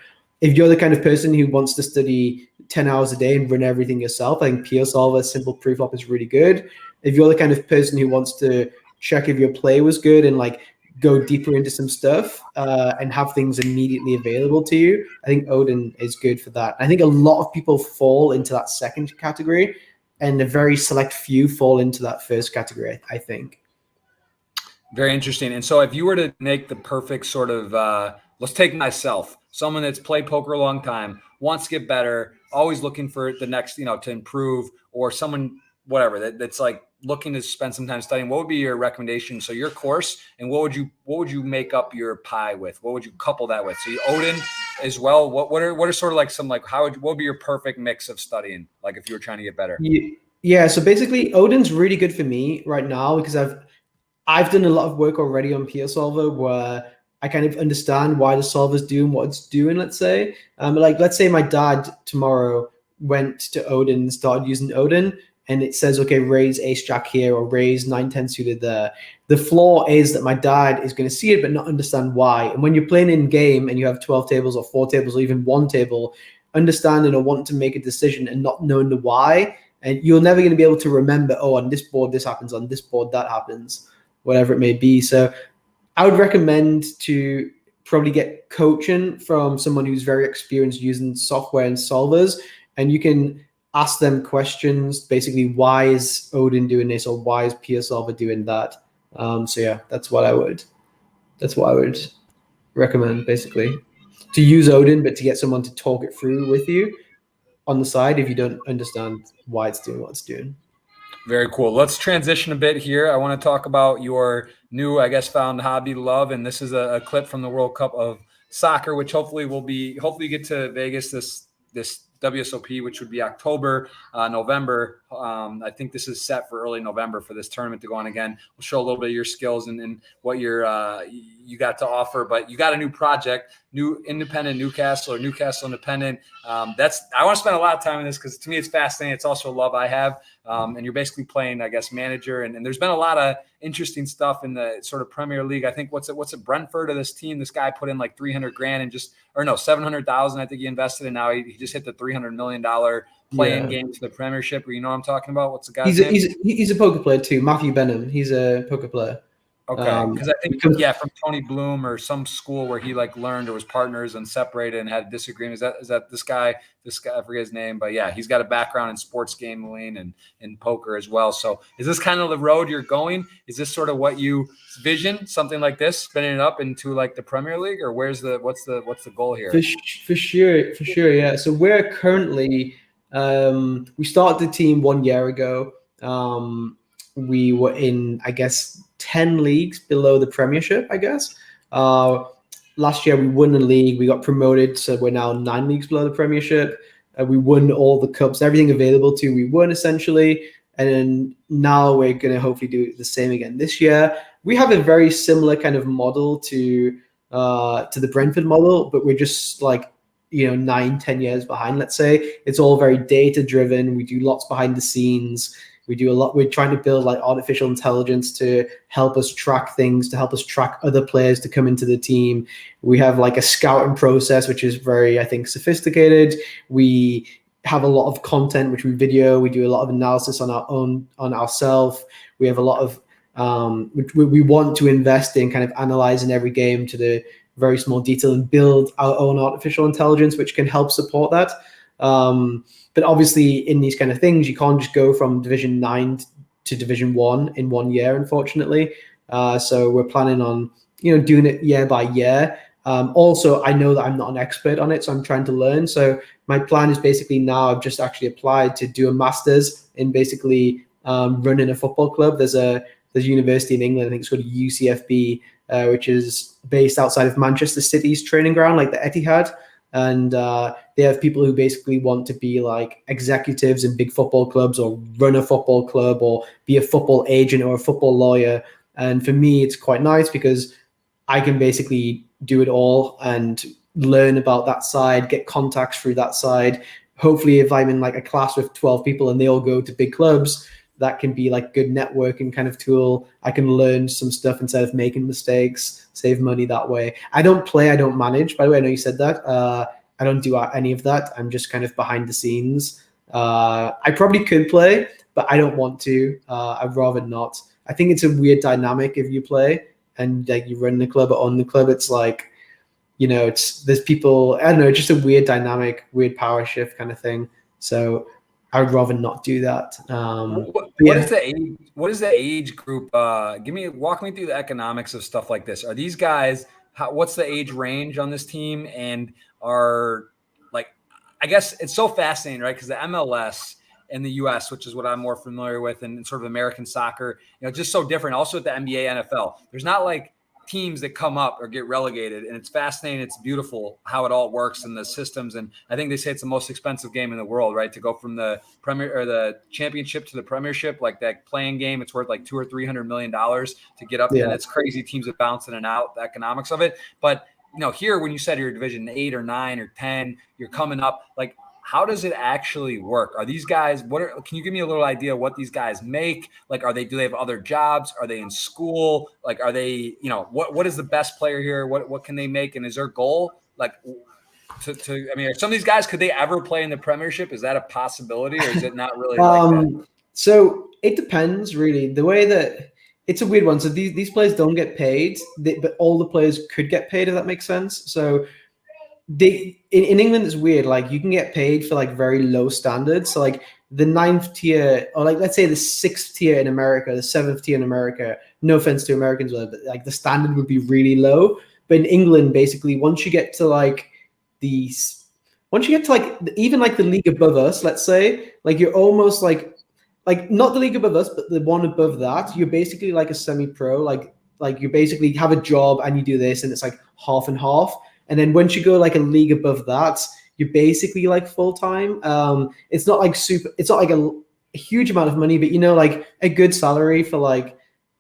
if you're the kind of person who wants to study 10 hours a day and run everything yourself, I think PSolver Simple Preflop is really good. If you're the kind of person who wants to check if your play was good and like go deeper into some stuff and have things immediately available to you, I think Odin is good for that. I think a lot of people fall into that second category and a very select few fall into that first category, I think. Very interesting. And so if you were to make the perfect sort of, let's take myself, someone that's played poker a long time, wants to get better, always looking for the next, to improve, or someone, whatever, that's like looking to spend some time studying, what would be your recommendation? So your course, and what would you make up your pie with? What would you couple that with? So you Odin as well. What are sort of like some, like, what would be your perfect mix of studying? Like if you were trying to get better? Yeah. So basically Odin's really good for me right now because I've done a lot of work already on PSolver where I kind of understand why the solver's doing what it's doing, let's say. Let's say my dad tomorrow went to Odin and started using Odin, and it says, okay, raise ace jack here or raise 9-10 suited there. The flaw is that my dad is going to see it but not understand why. And when you're playing in game and you have 12 tables or 4 tables or even 1 table, understanding or wanting to make a decision and not knowing the why, and you're never going to be able to remember, oh, on this board this happens, on this board that happens, whatever it may be. So I would recommend to probably get coaching from someone who's very experienced using software and solvers, and you can ask them questions. Basically, why is Odin doing this, or why is PSolver doing that? So yeah, that's what I would recommend, basically, to use Odin, but to get someone to talk it through with you on the side if you don't understand why it's doing what it's doing. Very cool. Let's transition a bit here. I want to talk about your new, I guess, found hobby love. And this is a clip from the World Cup of Soccer, which hopefully you get to Vegas this WSOP, which would be October, November. I think this is set for early November for this tournament to go on again. We'll show a little bit of your skills and what you got to offer. But you got a new project, new independent Newcastle independent. I want to spend a lot of time on this because to me it's fascinating. It's also a love I have. And you're basically playing, I guess, manager. And there's been a lot of interesting stuff in the sort of Premier League. I think what's it Brentford of this team? This guy put in like 300 grand and 700,000. I think he invested in. Now he just hit the $300 million playing game to the Premiership. You know what I'm talking about? What's the guy's name? He's a poker player too. Matthew Benham. He's a poker player. Okay, because I think from Tony Bloom or some school where he like learned or was partners and separated and had disagreements. Is that this guy? I forget his name, but yeah, he's got a background in sports gambling and in poker as well. So is this kind of the road you're going? Is this sort of what you vision? Something like this, spinning it up into like the Premier League, or what's the goal here? For sure, yeah. So we're currently we started the team 1 year ago. We were in, I guess, 10 leagues below the Premiership, I guess. Last year we won the league. We got promoted, so we're now 9 leagues below the Premiership. We won all the cups, everything available to. We won essentially, and then now we're going to hopefully do the same again this year. We have a very similar kind of model to the Brentford model, but we're just like 9-10 years behind. Let's say it's all very data driven. We do lots behind the scenes. We do a lot. We're trying to build like artificial intelligence to help us track things, to help us track other players to come into the team. We have like a scouting process, which is very, I think, sophisticated. We have a lot of content, which we video. We do a lot of analysis on ourselves. We have a lot of, we want to invest in kind of analyzing every game to the very small detail and build our own artificial intelligence, which can help support that. But obviously in these kind of things, you can't just go from Division 9 to Division 1 in 1 year, unfortunately. So we're planning on, doing it year by year. Also, I know that I'm not an expert on it, so I'm trying to learn. So my plan is basically now I've just actually applied to do a master's in basically running a football club. There's a university in England, I think it's called UCFB, which is based outside of Manchester City's training ground, like the Etihad. and they have people who basically want to be like executives in big football clubs or run a football club or be a football agent or a football lawyer. And for me, it's quite nice because I can basically do it all and learn about that side, get contacts through that side. Hopefully, if I'm in like a class with 12 people and they all go to big clubs, that can be like good networking kind of tool. I can learn some stuff instead of making mistakes, save money that way. I don't play, I don't manage. By the way, I know you said that. I don't do any of that. I'm just kind of behind the scenes. I probably could play, but I don't want to. I'd rather not. I think it's a weird dynamic if you play and like you run the club or own the club. It's like, there's people, I don't know, just a weird dynamic, weird power shift kind of thing. So I would rather not do that. What is the age? What is the age group? Walk me through the economics of stuff like this. Are these guys? What's the age range on this team? And I guess it's so fascinating, right? Because the MLS in the U.S., which is what I'm more familiar with, and sort of American soccer, just so different. Also at the NBA, NFL, there's not like teams that come up or get relegated, and it's fascinating. It's beautiful how it all works and the systems. And I think they say it's the most expensive game in the world, right? To go from the Premier or the championship to the Premiership, like that playing game, it's worth like $200 or $300 million to get up. Yeah. And it's crazy. Teams are bouncing in and out, the economics of it. But here when you said you're Division 8 or 9 or 10, you're coming up. Like, how does it actually work? Are these guys, can you give me a little idea what these guys make? Like, do they have other jobs? Are they in school? Like, are they, what is the best player here? What can they make? And is their goal like are some of these guys, could they ever play in the Premiership? Is that a possibility or is it not really like that? So it depends really. The way that it's a weird one. So these players don't get paid, but all the players could get paid, if that makes sense. So in England, it's weird. Like you can get paid for like very low standards. So like the 9th tier, or like let's say the 6th tier in America, the 7th tier in America. No offense to Americans, but like the standard would be really low. But in England, basically, once you get to like even like the league above us, let's say, like you're almost like not the league above us, but the one above that, you're basically like a semi-pro. Like you basically have a job and you do this, and it's like half and half. And then once you go like a league above that, you're basically like full time. It's not like a huge amount of money, but like a good salary for like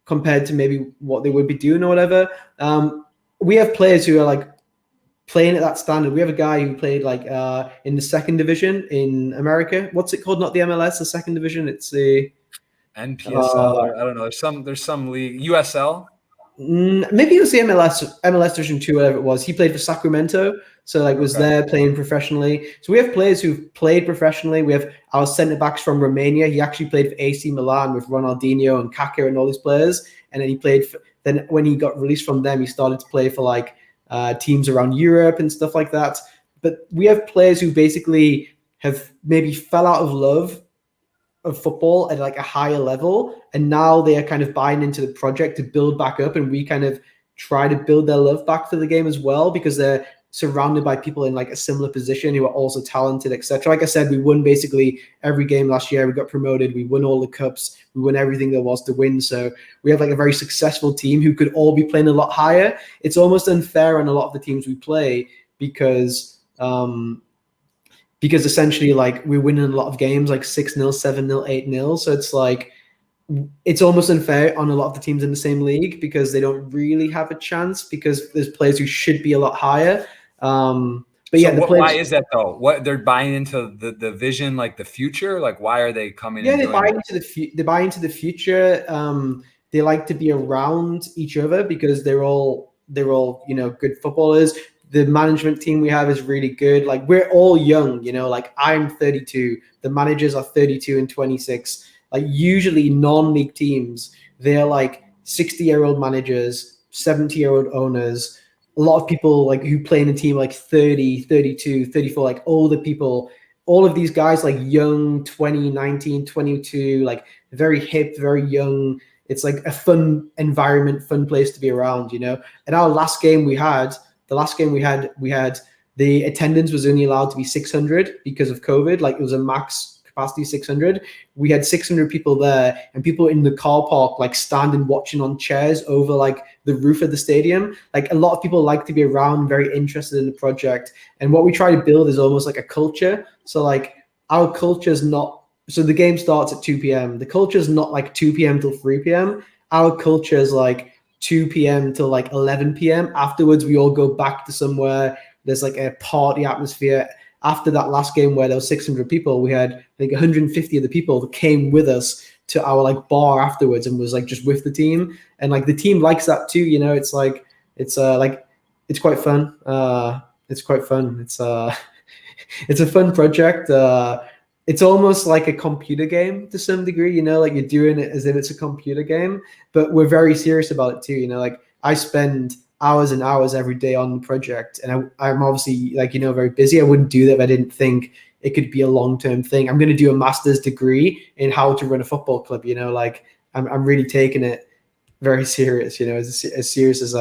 compared to maybe what they would be doing or whatever. We have players who are like playing at that standard. We have a guy who played like in the 2nd division in America. What's it called? Not the MLS, the 2nd division. It's the NPSL. Or, I don't know. There's some league, USL. Maybe it was the MLS Division 2, whatever it was. He played for Sacramento, so like was there playing professionally. So we have players who've played professionally. We have our centre backs from Romania. He actually played for AC Milan with Ronaldinho and Kaká and all these players. And then then when he got released from them, he started to play for like teams around Europe and stuff like that. But we have players who basically have maybe fell out of love of football at like a higher level, and now they are kind of buying into the project to build back up, and we kind of try to build their love back for the game as well, because they're surrounded by people in like a similar position who are also talented, etc. Like I said, we won basically every game last year. We got promoted, we won all the cups, we won everything there was to win. So we have like a very successful team who could all be playing a lot higher. It's almost unfair on a lot of the teams we play because essentially like we're winning a lot of games like 6-0, 7-0, 8-0. So it's like, it's almost unfair on a lot of the teams in the same league because they don't really have a chance because there's players who should be a lot higher. Why is that though? What they're buying into the vision, like the future, like why are they coming? Yeah, they buy into the future. They like to be around each other because they're all good footballers. The management team we have is really good. Like we're all young, like I'm 32. The managers are 32 and 26. Like usually non-league teams, they're like 60-year-old managers, 70-year-old owners. A lot of people like who play in a team like 30, 32, 34, like older people. All of these guys like young, 20, 19, 22, like very hip, very young. It's like a fun environment, fun place to be around, And our last game we had, the attendance was only allowed to be 600 because of COVID. Like it was a max capacity 600. We had 600 people there, and people in the car park like standing watching on chairs over like the roof of the stadium. Like a lot of people like to be around, very interested in the project. And what we try to build is almost like a culture. So like our culture is not, so the game starts at 2 p.m. The culture is not like 2 p.m. till 3 p.m. Our culture is like 2 p.m. till like 11 p.m. Afterwards, we all go back to somewhere. There's like a party atmosphere. After that last game where there was 600 people, we had I think 150 of the people that came with us to our like bar afterwards and was like just with the team. And like the team likes that too. You know, it's like it's quite fun. It's quite fun. It's a fun project. It's almost like a computer game to some degree, you know, like you're doing it as if it's a computer game, but we're very serious about it too. You know, like I spend hours and hours every day on the project, and I'm obviously like, you know, very busy. I wouldn't do that if I didn't think it could be a long-term thing. I'm going to do a master's degree in how to run a football club, you know, like I'm really taking it very serious, you know, as serious as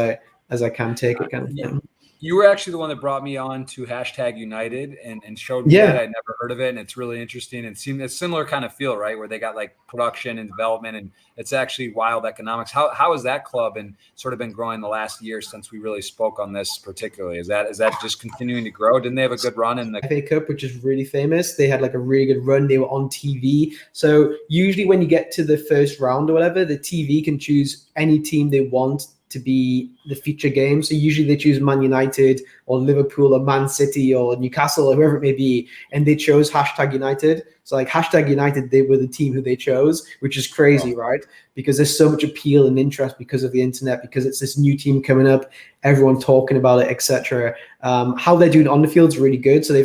I can take it kind of thing. You were actually the one that brought me on to #United and showed me that. I'd never heard of it, and it's really interesting. It seemed a similar kind of feel, right, where they got like production and development, and it's actually wild economics. How has that club and sort of been growing the last year since we really spoke on this particularly? Is that just continuing to grow? Didn't they have a good run in the FA Cup, which is really famous? They had like a really good run. They were on TV. So usually when you get to the first round or whatever, the TV can choose any team they want to be the feature game. So usually they choose Man United or Liverpool or Man City or Newcastle or whoever it may be. And they chose #United. So like #United, they were the team who they chose, which is crazy, right? Because there's so much appeal and interest because of the internet, because it's this new team coming up, everyone talking about it, etc. How they're doing on the field is really good. So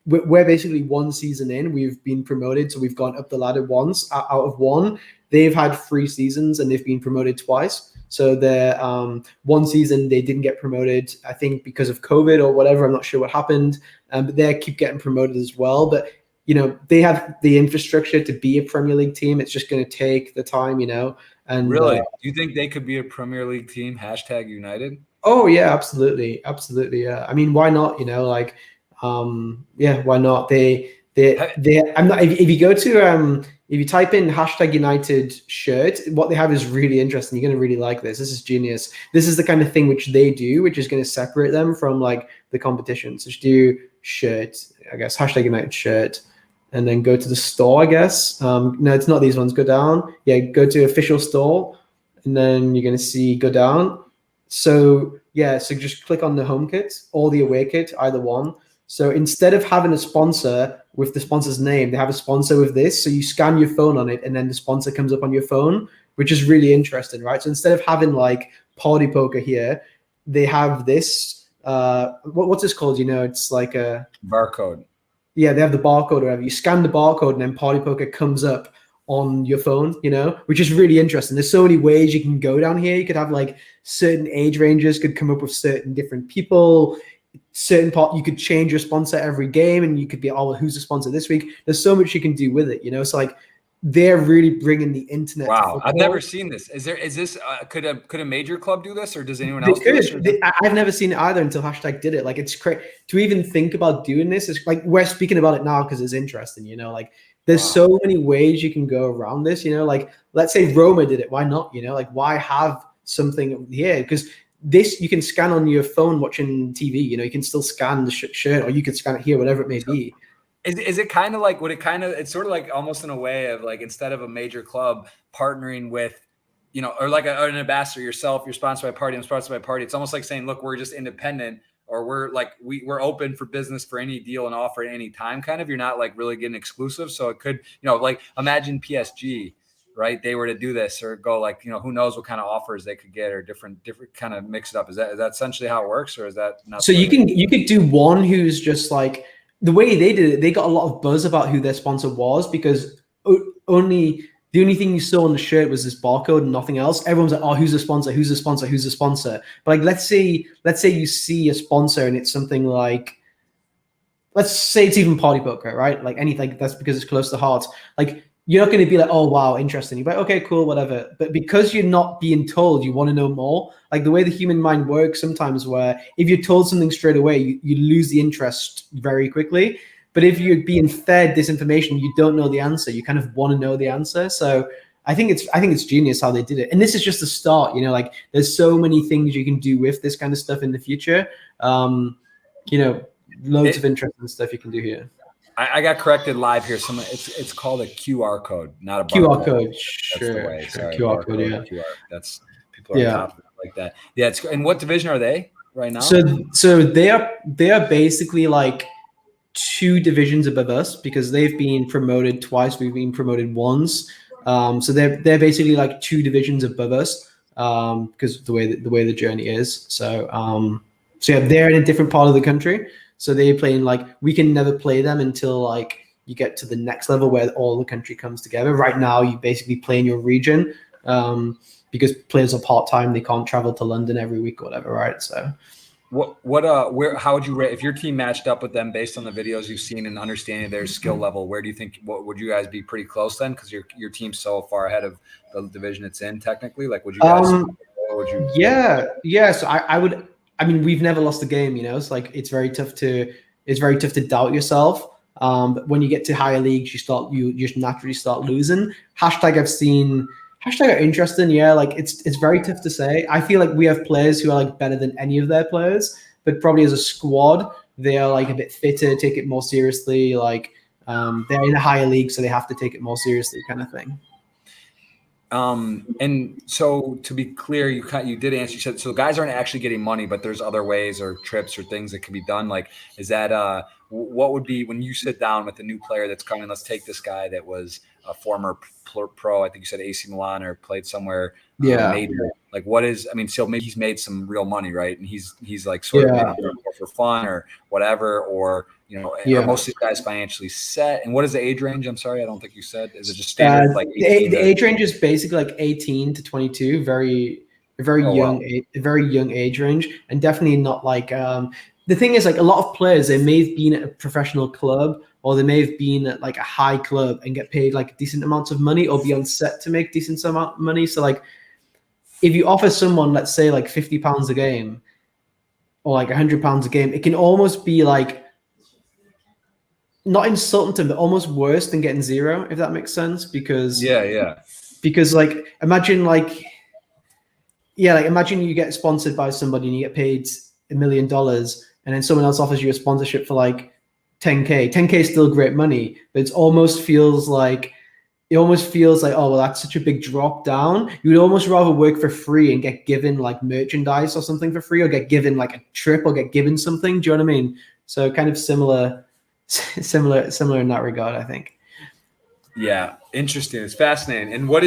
we're basically one season in, we've been promoted. So we've gone up the ladder once out of one. They've had 3 seasons and they've been promoted twice. So the one season they didn't get promoted, I think because of COVID or whatever. I'm not sure what happened, but they keep getting promoted as well. But you know, they have the infrastructure to be a Premier League team. It's just going to take the time, you know. And really, do you think they could be a Premier League team? #United. Oh yeah, absolutely, yeah. I mean, why not? You know, like, yeah, why not? I'm not. If you go to if you type in #United shirt, what they have is really interesting. You're going to really like this. This is genius. This is the kind of thing which they do, which is going to separate them from like the competition. So just do shirt, I guess, #United shirt, and then go to the store, I guess. No, it's not these ones. Go down. Yeah, go to official store, and then you're going to see go down. So yeah, so just click on the home kit or the away kit, either one. So instead of having a sponsor with the sponsor's name, they have a sponsor with this. So you scan your phone on it and then the sponsor comes up on your phone, which is really interesting, right? So instead of having like party poker here, they have this, what's this called? You know, it's like a barcode. Yeah, they have the barcode or whatever. You scan the barcode and then party poker comes up on your phone, you know, which is really interesting. There's so many ways you can go down here. You could have like certain age ranges could come up with certain different people. Certain part you could change your sponsor every game, and you could be, oh, who's the sponsor this week? There's so much you can do with it, you know. So like they're really bringing the internet. Wow, I've never seen this. Is this could a major club do this, or does anyone else do this? I've never seen it either until #. Did it. Like it's crazy to even think about doing this. It's like we're speaking about it now because it's interesting, you know. Like there's so many ways you can go around this, you know. Like let's say Roma did it, why not? You know, like why have something here? Because this you can scan on your phone watching TV. You know, you can still scan the shirt, or you can scan it here, whatever it may be. Is it kind of like, it's sort of like almost in a way of like, instead of a major club partnering with, you know, or like an ambassador yourself, you're sponsored by party, I'm sponsored by party. It's almost like saying, look, we're just independent, or we're open for business for any deal and offer at any time. Kind of, you're not like really getting exclusive. So it could, you know, like imagine PSG, right? They were to do this or go like, you know, who knows what kind of offers they could get, or different kind of mix it up. Is that essentially how it works, or is that not? So you could do one who's just like, the way they did it, they got a lot of buzz about who their sponsor was, because the only thing you saw on the shirt was this barcode and nothing else. Everyone's like, oh, who's the sponsor? Who's the sponsor? Who's the sponsor? But like, let's say you see a sponsor and it's something like, let's say it's even party poker, right? Like anything, that's because it's close to heart. Like you're not going to be like, oh, wow, interesting. You're like, okay, cool, whatever. But because you're not being told, you want to know more. Like the way the human mind works sometimes, where if you're told something straight away, you lose the interest very quickly. But if you're being fed this information, you don't know the answer. You kind of want to know the answer. So I think it's genius how they did it. And this is just the start. You know, like there's so many things you can do with this kind of stuff in the future. You know, loads of interesting stuff you can do here. I got corrected live here. It's called a QR code, not a QR barcode. code. That's Sure, the way. sure. Sorry, QR code, yeah. QR. That's people are confident like that. Yeah. It's and what division are they right now? So they are basically like 2 divisions above us because they've been promoted twice. We've been promoted once. So they're basically like 2 divisions above us because of the way the journey is. So yeah, they're in a different part of the country. So they're playing like we can never play them until like you get to the next level where all the country comes together. Right now, you basically play in your region because players are part-time. They can't travel to London every week or whatever, right? So how would you rate if your team matched up with them based on the videos you've seen and understanding their skill level? Where do you think would you guys be pretty close then? Because your team's so far ahead of the division it's in technically. Like would you guys? Yeah. So I would. I mean, we've never lost a game, you know. It's like it's very tough to doubt yourself. But when you get to higher leagues, you just naturally start losing. Hashtag are interesting. Yeah, like it's very tough to say. I feel like we have players who are like better than any of their players, but probably as a squad, they are like a bit fitter, take it more seriously. Like they're in a higher league, so they have to take it more seriously, kind of thing. And so to be clear, you did answer. You said so guys aren't actually getting money, but there's other ways or trips or things that can be done. Like, is that what would be when you sit down with a new player that's coming? Let's take this guy that was a former pro. I think you said AC Milan or played somewhere. Yeah. Like what is? I mean, so maybe he's made some real money, right? And he's like sort of maybe doing it for fun or whatever, or you know, are most of these guys financially set? And what is the age range? I'm sorry, I don't think you said. Is it just standard like the age range is basically like 18 to 22, very young age range, and definitely not like the thing is like a lot of players, they may have been at a professional club or they may have been at like a high club and get paid like decent amounts of money or be on set to make decent amount of money. So like if you offer someone, let's say like £50 a game or like £100 a game, it can almost be like not insulting to them, but almost worse than getting zero, if that makes sense. Because like imagine you get sponsored by somebody and you get paid $1 million, and then someone else offers you a sponsorship for like 10K. 10K is still great money, but it almost feels like, oh well, that's such a big drop down. You would almost rather work for free and get given like merchandise or something for free, or get given like a trip or get given something. Do you know what I mean? So kind of similar in that regard, I think. Yeah, interesting. It's fascinating. And all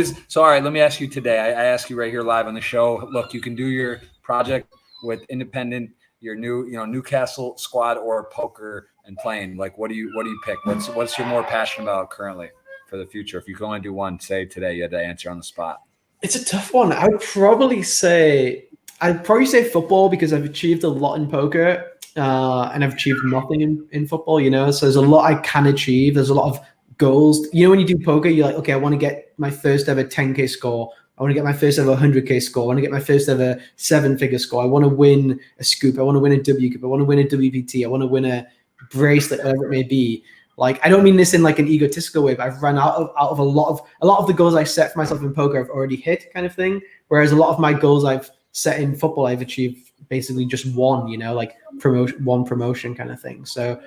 right, let me ask you today. I ask you right here live on the show. Look, you can do your project with independent, your new, Newcastle squad or poker and playing. Like, what do you pick? What's you're more passionate about currently for the future? If you can only do one, say today, you had to answer on the spot. It's a tough one. I'd probably say football because I've achieved a lot in poker. And I've achieved nothing in football, so there's a lot I can achieve. There's a lot of goals. When you do poker, you're like, okay, I want to get my first ever 10K score. I want to get my first ever 100K score. I want to get my first ever 7-figure score. I want to win a scoop. I want to win a WCOOP. I want to win a WPT. I want to win a bracelet, whatever it may be. Like, I don't mean this in like an egotistical way, but I've run out of a lot of the goals I set for myself in poker I've already hit, kind of thing. Whereas a lot of my goals I've set in football, I've achieved basically just one, like promotion kind of thing. So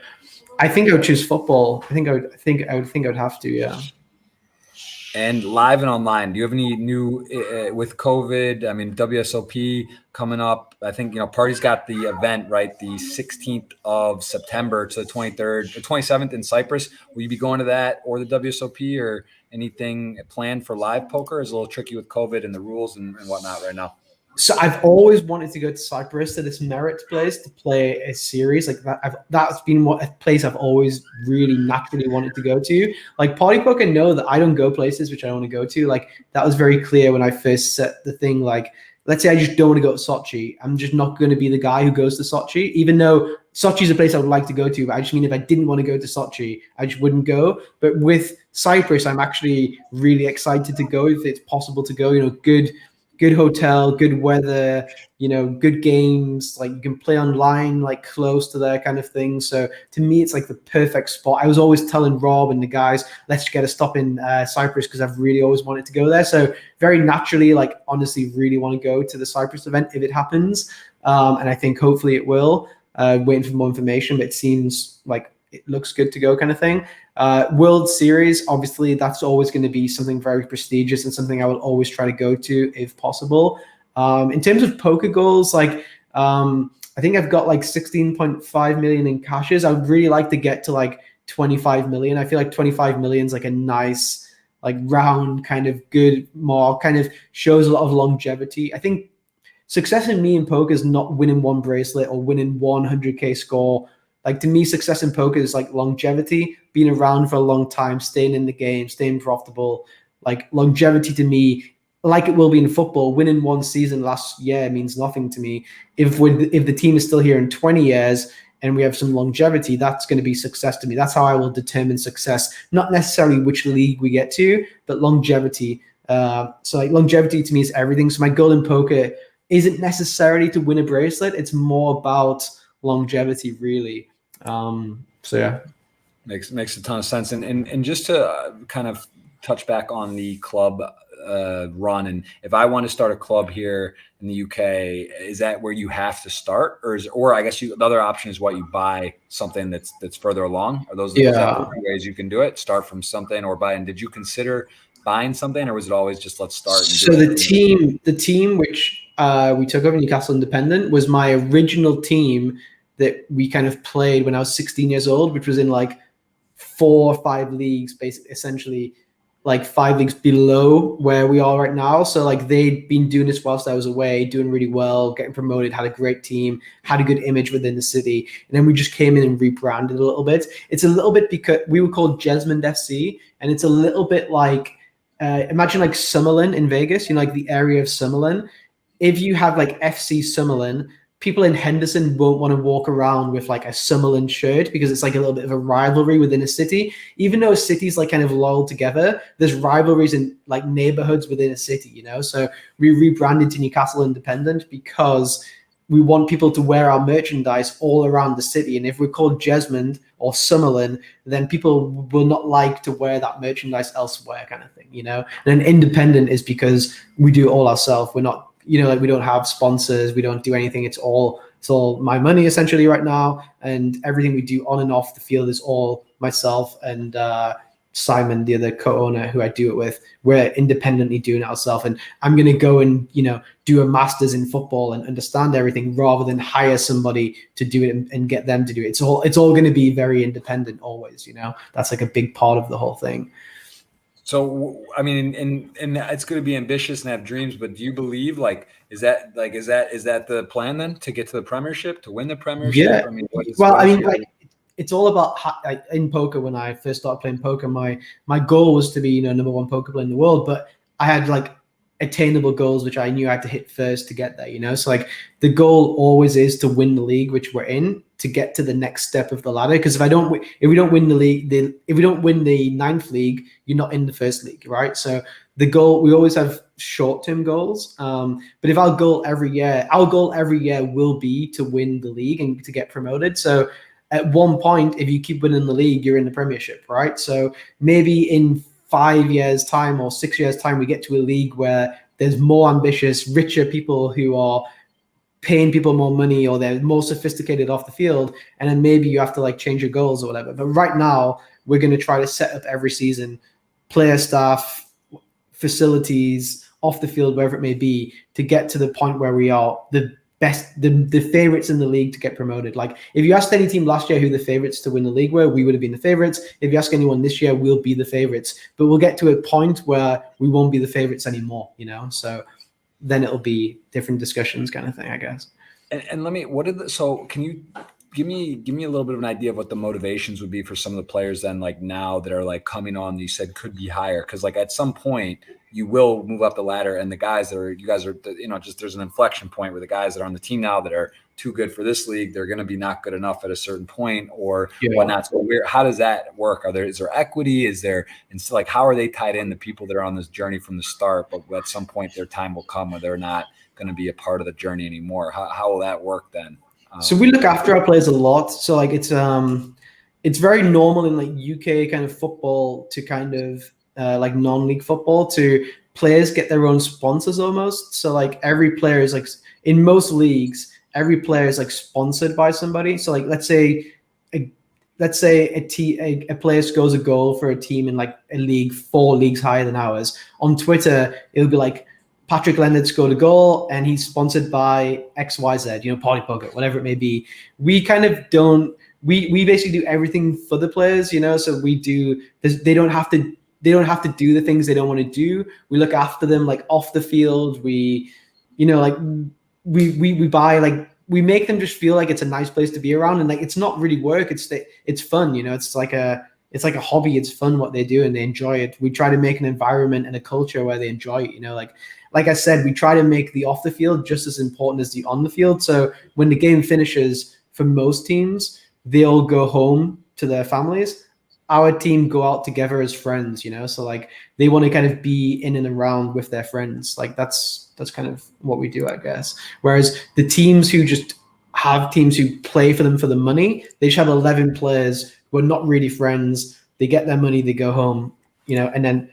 I think I would choose football. I think I would have to, yeah. And live and online, do you have any new with COVID? I mean, WSOP coming up. I think, Party's got the event, right? The 16th of September to the 23rd, the 27th in Cyprus. Will you be going to that or the WSOP or anything planned for live poker? It's a little tricky with COVID and the rules and whatnot right now. So I've always wanted to go to Cyprus, to this Merit place, to play a series like that. That's been a place I've always really naturally wanted to go to. Like party poker, know that I don't go places which I don't want to go to. Like that was very clear when I first set the thing. Like, let's say I just don't want to go to Sochi. I'm just not going to be the guy who goes to Sochi, even though Sochi is a place I would like to go to. But I just mean if I didn't want to go to Sochi, I just wouldn't go. But with Cyprus, I'm actually really excited to go if it's possible to go. good hotel, good weather, good games. Like you can play online, like close to there kind of thing. So to me, it's like the perfect spot. I was always telling Rob and the guys, let's get a stop in Cyprus because I've really always wanted to go there. So very naturally, like honestly, really want to go to the Cyprus event if it happens. And I think hopefully it will. Waiting for more information, but it seems like it looks good to go kind of thing. World Series, obviously, that's always going to be something very prestigious and something I will always try to go to if possible. In terms of poker goals, like I think I've got like 16.5 million in cashes. I would really like to get to like 25 million. I feel like 25 million is like a nice, like round kind of good mark, kind of shows a lot of longevity. I think success in me in poker is not winning one bracelet or winning 100K score. Like to me, success in poker is like longevity, being around for a long time, staying in the game, staying profitable. Like longevity to me, like it will be in football, winning one season last year means nothing to me. If the team is still here in 20 years and we have some longevity, that's going to be success to me. That's how I will determine success, not necessarily which league we get to, but longevity. So like longevity to me is everything. So my goal in poker isn't necessarily to win a bracelet. It's more about longevity, really. So yeah, makes a ton of sense. And just to kind of touch back on the club run, and if I want to start a club here in the UK, is that where you have to start, or I guess the other option is what you buy something that's further along? Are those the two ways you can do it? Start from something or buy. And did you consider buying something, or was it always just let's start? And so the team which we took over, Newcastle Independent, was my original team that we kind of played when I was 16 years old, which was in like 4 or 5 leagues, basically, essentially like 5 leagues below where we are right now. So like they'd been doing this whilst I was away, doing really well, getting promoted, had a great team, had a good image within the city. And then we just came in and rebranded a little bit. It's a little bit because we were called Jesmond FC, and it's a little bit like, imagine like Summerlin in Vegas, like the area of Summerlin. If you have like FC Summerlin, people in Henderson won't want to walk around with like a Summerlin shirt because it's like a little bit of a rivalry within a city. Even though a city's like kind of loyal together, there's rivalries in like neighborhoods within a city, So we rebranded to Newcastle Independent because we want people to wear our merchandise all around the city. And if we're called Jesmond or Summerlin, then people will not like to wear that merchandise elsewhere kind of thing, And then independent is because we do it all ourselves. We're not, like we don't have sponsors, we don't do anything. It's all my money essentially right now. And everything we do on and off the field is all myself and Simon, the other co-owner who I do it with. We're independently doing it ourselves. And I'm going to go and, do a master's in football and understand everything rather than hire somebody to do it and get them to do it. It's all going to be very independent always, That's like a big part of the whole thing. So, I mean, and it's going to be ambitious and have dreams, but do you believe is that the plan then to get to the Premiership, to win the Premiership? Yeah. I mean, it's all about in poker. When I first started playing poker, my goal was to be, number one poker player in the world, but I had like attainable goals, which I knew I had to hit first to get there, So like the goal always is to win the league, which we're in, to get to the next step of the ladder. Because if we don't win the league, if we don't win the 9th league, you're not in the first league, right? So the goal, we always have short-term goals. But if our goal every year will be to win the league and to get promoted. So at one point, if you keep winning the league, you're in the Premiership, right? So maybe in 5 years' time or 6 years' time, we get to a league where there's more ambitious, richer people who are paying people more money, or they're more sophisticated off the field, and then maybe you have to like change your goals or whatever. But right now, we're going to try to set up every season, player staff, facilities, off the field, wherever it may be, to get to the point where we are the best, the favorites in the league to get promoted. Like if you asked any team last year who the favorites to win the league were, we would have been the favorites. If you ask anyone this year, we'll be the favorites. But we'll get to a point where we won't be the favorites anymore, So then it'll be different discussions kind of thing, I guess. And let me, can you give me a little bit of an idea of what the motivations would be for some of the players then, like now that are like coming on, you said could be higher. Cause like at some point you will move up the ladder, and the guys that are, you guys are, just, there's an inflection point where the guys that are on the team now that are too good for this league. They're going to be not good enough at a certain point or Yeah. whatnot. So how does that work? Is there equity? And so like, how are they tied in, the people that are on this journey from the start, but at some point their time will come where they're not going to be a part of the journey anymore? How will that work then? So we look after our players a lot. So like it's very normal in like UK kind of football to kind of like non-league football to players get their own sponsors almost. So like every player is like in most leagues, every player is like sponsored by somebody. So like let's say a player scores a goal for a team in like a league 4 leagues higher than ours. On Twitter, it'll be like Patrick Leonard scored a goal and he's sponsored by XYZ, partypoker, whatever it may be. We kind of don't. We basically do everything for the players, So we do. They don't have to do the things they don't want to do. We look after them like off the field. We buy like we make them just feel like it's a nice place to be around, and like it's not really work. It's fun, It's like a hobby. It's fun what they do, and they enjoy it. We try to make an environment and a culture where they enjoy it. Like I said, we try to make the off the field just as important as the on the field. So when the game finishes, for most teams, they'll go home to their families. Our team go out together as friends, So like they want to kind of be in and around with their friends. Like that's kind of what we do, I guess. Whereas the teams who just have teams who play for them for the money, they just have 11 players who are not really friends. They get their money, they go home, and then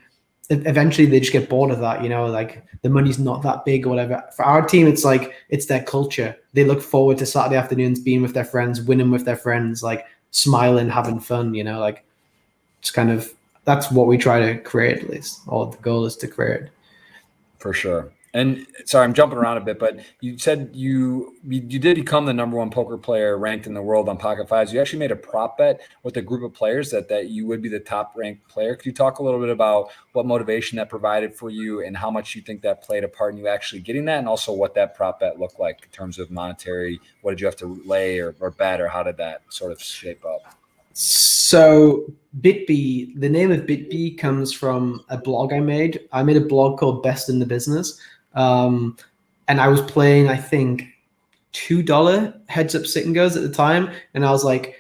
eventually they just get bored of that, like the money's not that big or whatever. For our team, it's like, it's their culture. They look forward to Saturday afternoons, being with their friends, winning with their friends, like smiling, having fun, like it's kind of, that's what we try to create at least, or the goal is to create. For sure. And sorry, I'm jumping around a bit, but you said you did become the #1 poker player ranked in the world on Pocket Fives. You actually made a prop bet with a group of players that you would be the top ranked player. Could you talk a little bit about what motivation that provided for you and how much you think that played a part in you actually getting that, and also what that prop bet looked like in terms of monetary? What did you have to lay or bet, or how did that sort of shape up? So BitB, the name of BitB comes from a blog I made. I made a blog called Best in the Business. And I was playing, I think, $2 heads up sit and goes at the time. And I was like,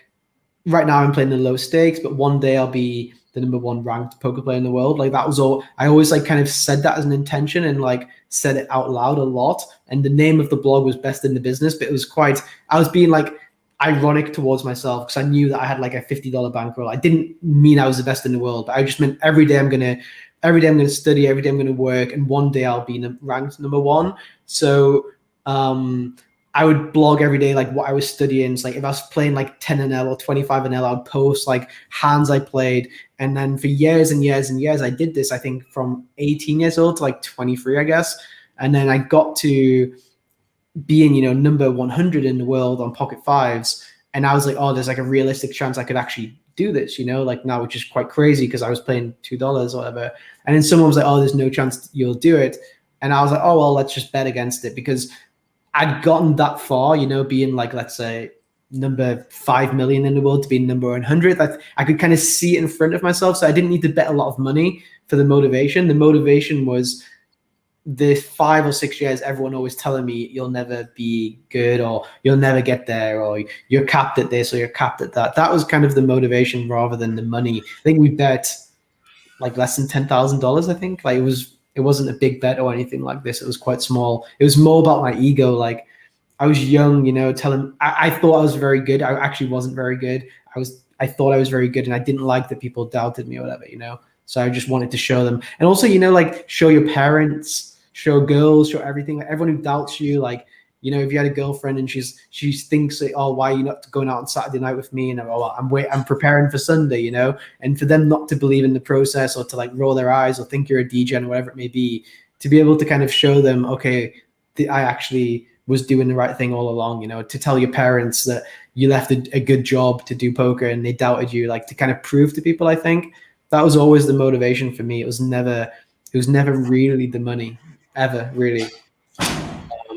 right now I'm playing the low stakes, but one day I'll be the #1 ranked poker player in the world. Like that was all, I always like kind of said that as an intention and like said it out loud a lot. And the name of the blog was Best in the Business, but it was I was being like ironic towards myself because I knew that I had like a $50 bankroll. I didn't mean I was the best in the world, but I just meant every day I'm going to study, every day I'm going to work, and one day I'll be ranked #1. So I would blog every day like what I was studying. It's like if I was playing like 10NL or 25NL, I'd post like hands I played. And then for years and years and years, I did this, I think from 18 years old to like 23, I guess. And then I got to being, number 100 in the world on Pocket Fives. And I was like, oh, there's like a realistic chance I could actually do this, like now, which is quite crazy because I was playing $2 or whatever. And then someone was like, oh, there's no chance you'll do it. And I was like, oh, well, let's just bet against it, because I'd gotten that far, being like, let's say number 5 million in the world to be number 100. I could kind of see it in front of myself. So I didn't need to bet a lot of money for the motivation. The motivation was the 5 or 6 years, everyone always telling me you'll never be good, or you'll never get there, or you're capped at this, or you're capped at that. That was kind of the motivation rather than the money. I think we bet like less than $10,000. I think like it wasn't a big bet or anything like this. It was quite small. It was more about my ego. Like I was young, I thought I was very good. I actually wasn't very good. I thought I was very good, and I didn't like that people doubted me or whatever, So I just wanted to show them. And also, like show your parents, show girls, show everything. Like everyone who doubts you, like, if you had a girlfriend and she thinks, like, oh, why are you not going out on Saturday night with me? And I'm preparing for Sunday, and for them not to believe in the process or to like roll their eyes or think you're a DJ or whatever it may be, to be able to kind of show them, okay, I actually was doing the right thing all along, to tell your parents that you left a good job to do poker and they doubted you, like to kind of prove to people. I think that was always the motivation for me. It was never really the money, ever really.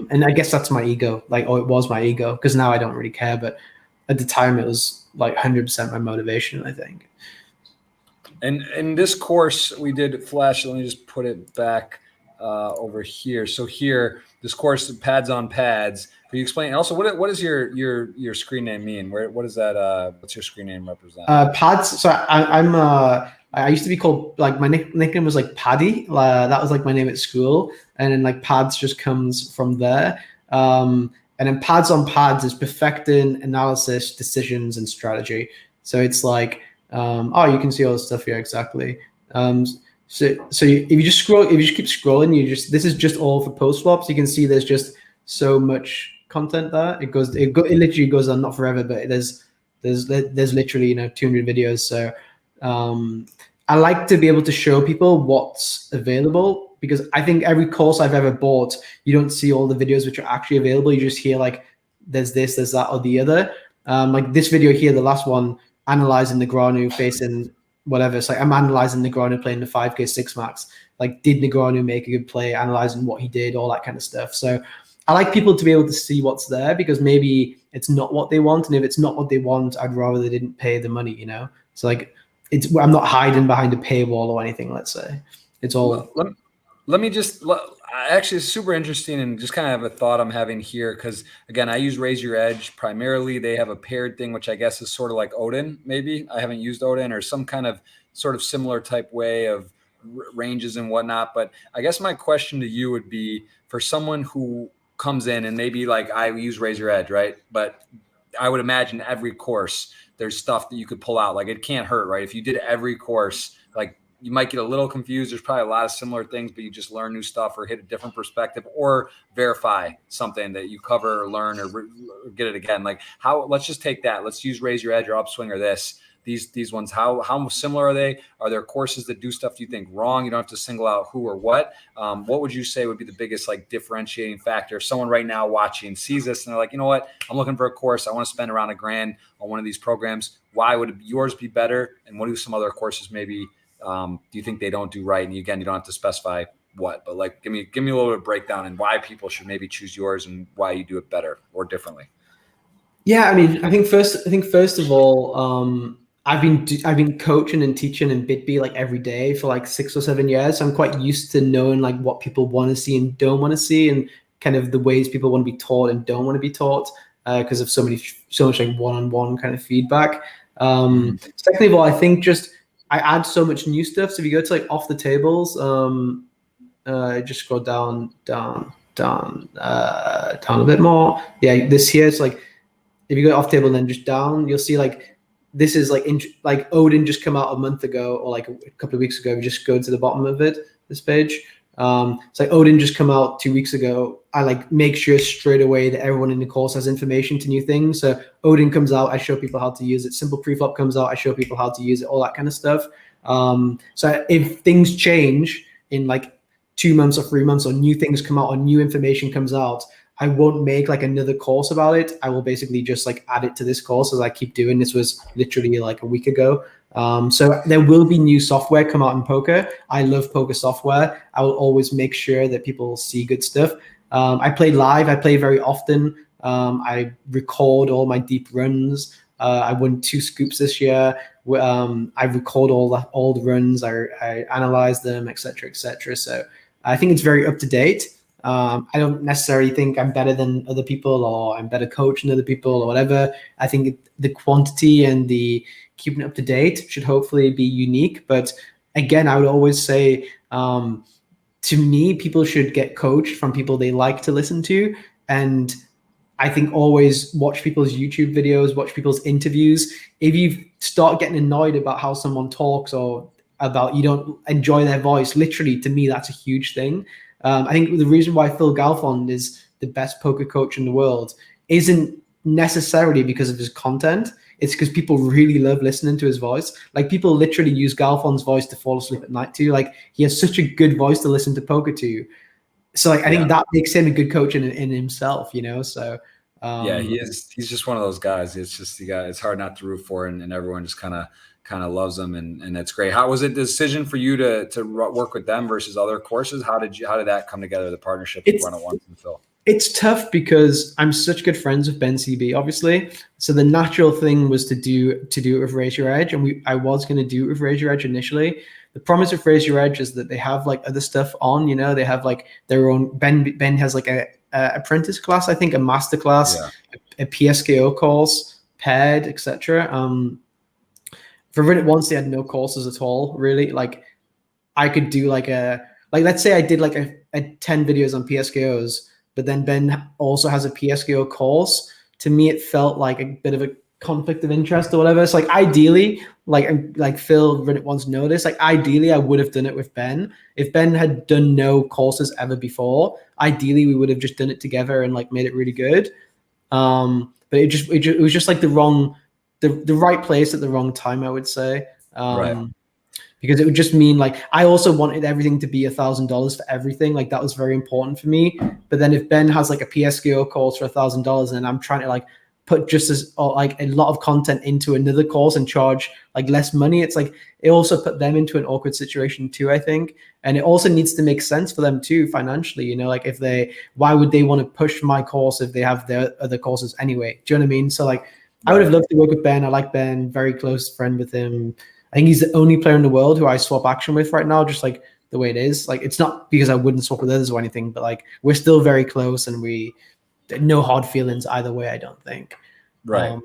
And I guess that's my ego, it was my ego, because now I don't really care, but at the time it was like 100% my motivation, I think. And in this course we did Flash, let me just put it back. over here. So here, this course, pads on pads. Can you explain? Also, what does your screen name mean? What is that? What's your screen name represent? Pads. So I used to be called, like, my nickname was like Paddy. That was like my name at school, and then like pads just comes from there. And then pads on pads is perfecting, analysis, decisions, and strategy. So it's like, you can see all the stuff here exactly. If you just keep scrolling, this is just all for post swaps. You can see there's just so much content there. It literally goes on, not forever, but there's literally 200 videos. So I like to be able to show people what's available, because I think every course I've ever bought, you don't see all the videos which are actually available. You just hear like there's this, there's that, or the other. Like this video here, the last one, analyzing Negreanu facing whatever. It's like I'm analyzing Negreanu playing the 5K 6 max. Like, did Negreanu make a good play? Analyzing what he did, all that kind of stuff. So I like people to be able to see what's there, because maybe it's not what they want, and if it's not what they want, I'd rather they didn't pay the money. So like, I'm not hiding behind a paywall or anything. Let's say it's all. Let me just. Actually, it's super interesting, and just kind of have a thought I'm having here, because again, I use Raise Your Edge primarily. They have a paired thing, which I guess is sort of like Odin. Maybe I haven't used Odin, or some kind of sort of similar type way of ranges and whatnot. But I guess my question to you would be, for someone who comes in and maybe like I use Raise Your Edge, right? But I would imagine every course there's stuff that you could pull out. Like, it can't hurt, right? If you did every course, like, you might get a little confused. There's probably a lot of similar things, but you just learn new stuff or hit a different perspective or verify something that you cover or learn or get it again. Like, let's just take that. Let's use Raise Your Edge or Upswing or this. These ones, how similar are they? Are there courses that do stuff you think wrong? You don't have to single out who or what. What would you say would be the biggest like differentiating factor? If someone right now watching sees this and they're like, you know what, I'm looking for a course. I want to spend around $1,000 on one of these programs. Why would yours be better? And what do some other courses maybe do you think they don't do right? And again, you don't have to specify what, but like, give me a little bit of breakdown and why people should maybe choose yours and why you do it better or differently. Yeah, I mean, I think first of all, I've been coaching and teaching in BitB like every day for like 6 or 7 years. So I'm quite used to knowing like what people want to see and don't want to see, and kind of the ways people want to be taught and don't want to be taught, because of so much like one-on-one kind of feedback. Secondly of all, I think just I add so much new stuff. So if you go to like off the tables, just scroll down a bit more. Yeah, this here is like, if you go off table and then just down, you'll see like, this is like Odin just come out a month ago or like a couple of weeks ago. We just go to the bottom of it, this page. It's like Odin just come out 2 weeks ago. I like make sure straight away that everyone in the course has information to new things. So Odin comes out, I show people how to use it. Simple preflop comes out, I show people how to use it, all that kind of stuff. So if things change in like 2 months or 3 months, or new things come out or new information comes out, I won't make like another course about it. I will basically just like add it to this course as I keep doing. This was literally like a week ago. So there will be new software come out in poker. I love poker software. I will always make sure that people see good stuff. I play live. I play very often. I record all my deep runs. I won 2 scoops this year. I record all the runs. I analyze them, etc., etc. So I think it's very up to date. I don't necessarily think I'm better than other people or I'm better coach than other people or whatever. I think the quantity and the keeping it up to date should hopefully be unique. But again, I would always say, to me, people should get coached from people they like to listen to. And I think always watch people's YouTube videos, watch people's interviews. If you start getting annoyed about how someone talks or about you don't enjoy their voice, literally, to me, that's a huge thing. I think the reason why Phil Galfond is the best poker coach in the world isn't necessarily because of his content. It's because people really love listening to his voice. Like, people literally use Galfond's voice to fall asleep at night too. Like, he has such a good voice to listen to poker to. So like, I think that makes him a good coach in himself, So yeah, he is. He's just one of those guys. It's just the guy. It's hard not to root for, and everyone just kind of loves him, and that's great. How was it the decision for you to work with them versus other courses? How did that come together? The partnership with One-on-One and Phil. It's tough because I'm such good friends with Ben CB, obviously. So the natural thing was to do it with Raise Your Edge, and I was going to do it with Raise Your Edge initially. The promise with Raise Your Edge is that they have like other stuff on. They have like their own. Ben has like a apprentice class, I think, a master class, a PSKO course, paired, etc. For Reddit once, they had no courses at all, really. Like I could do let's say I did like a 10 videos on PSKOs. But then Ben also has a PSKO course. To me, it felt like a bit of a conflict of interest or whatever. It's like ideally, like Phil Reddit once noticed, like ideally I would have done it with Ben. If Ben had done no courses ever before, ideally we would have just done it together and like made it really good. But it was just like the right place at the wrong time, I would say. Right. Because it would just mean like I also wanted everything to be $1,000 for everything. Like that was very important for me. But then if Ben has like a PSKO course for $1,000 and I'm trying to like put just as or like a lot of content into another course and charge like less money, it's like it also put them into an awkward situation too, I think. And it also needs to make sense for them too financially. Like why would they want to push my course if they have their other courses anyway? Do you know what I mean? So like I would have loved to work with Ben. I like Ben, very close friend with him. I think he's the only player in the world who I swap action with right now, just like the way it is. Like, it's not because I wouldn't swap with others or anything, but like we're still very close and no hard feelings either way, I don't think. Right.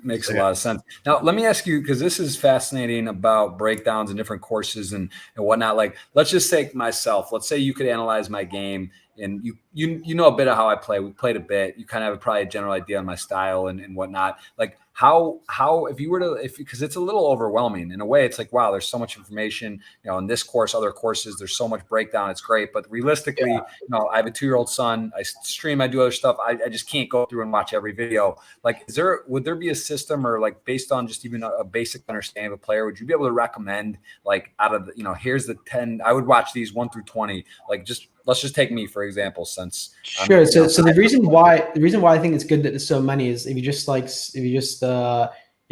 Makes a lot of sense. Now, let me ask you, because this is fascinating about breakdowns and different courses and whatnot. Like, let's just take myself. Let's say you could analyze my game and you know a bit of how I play. We played a bit. You kind of have probably a general idea on my style and whatnot. Like, how if you were to because it's a little overwhelming in a way. It's like, wow, there's so much information, in this course, other courses, there's so much breakdown. It's great. But realistically, I have a 2-year-old son. I stream, I do other stuff. I just can't go through and watch every video. Like, would there be a system or like based on just even a basic understanding of a player, would you be able to recommend like out of the, here's the 10, I would watch these 1 through 20, like let's just take me for example, since sure. So the reason why I think it's good that there's so many is if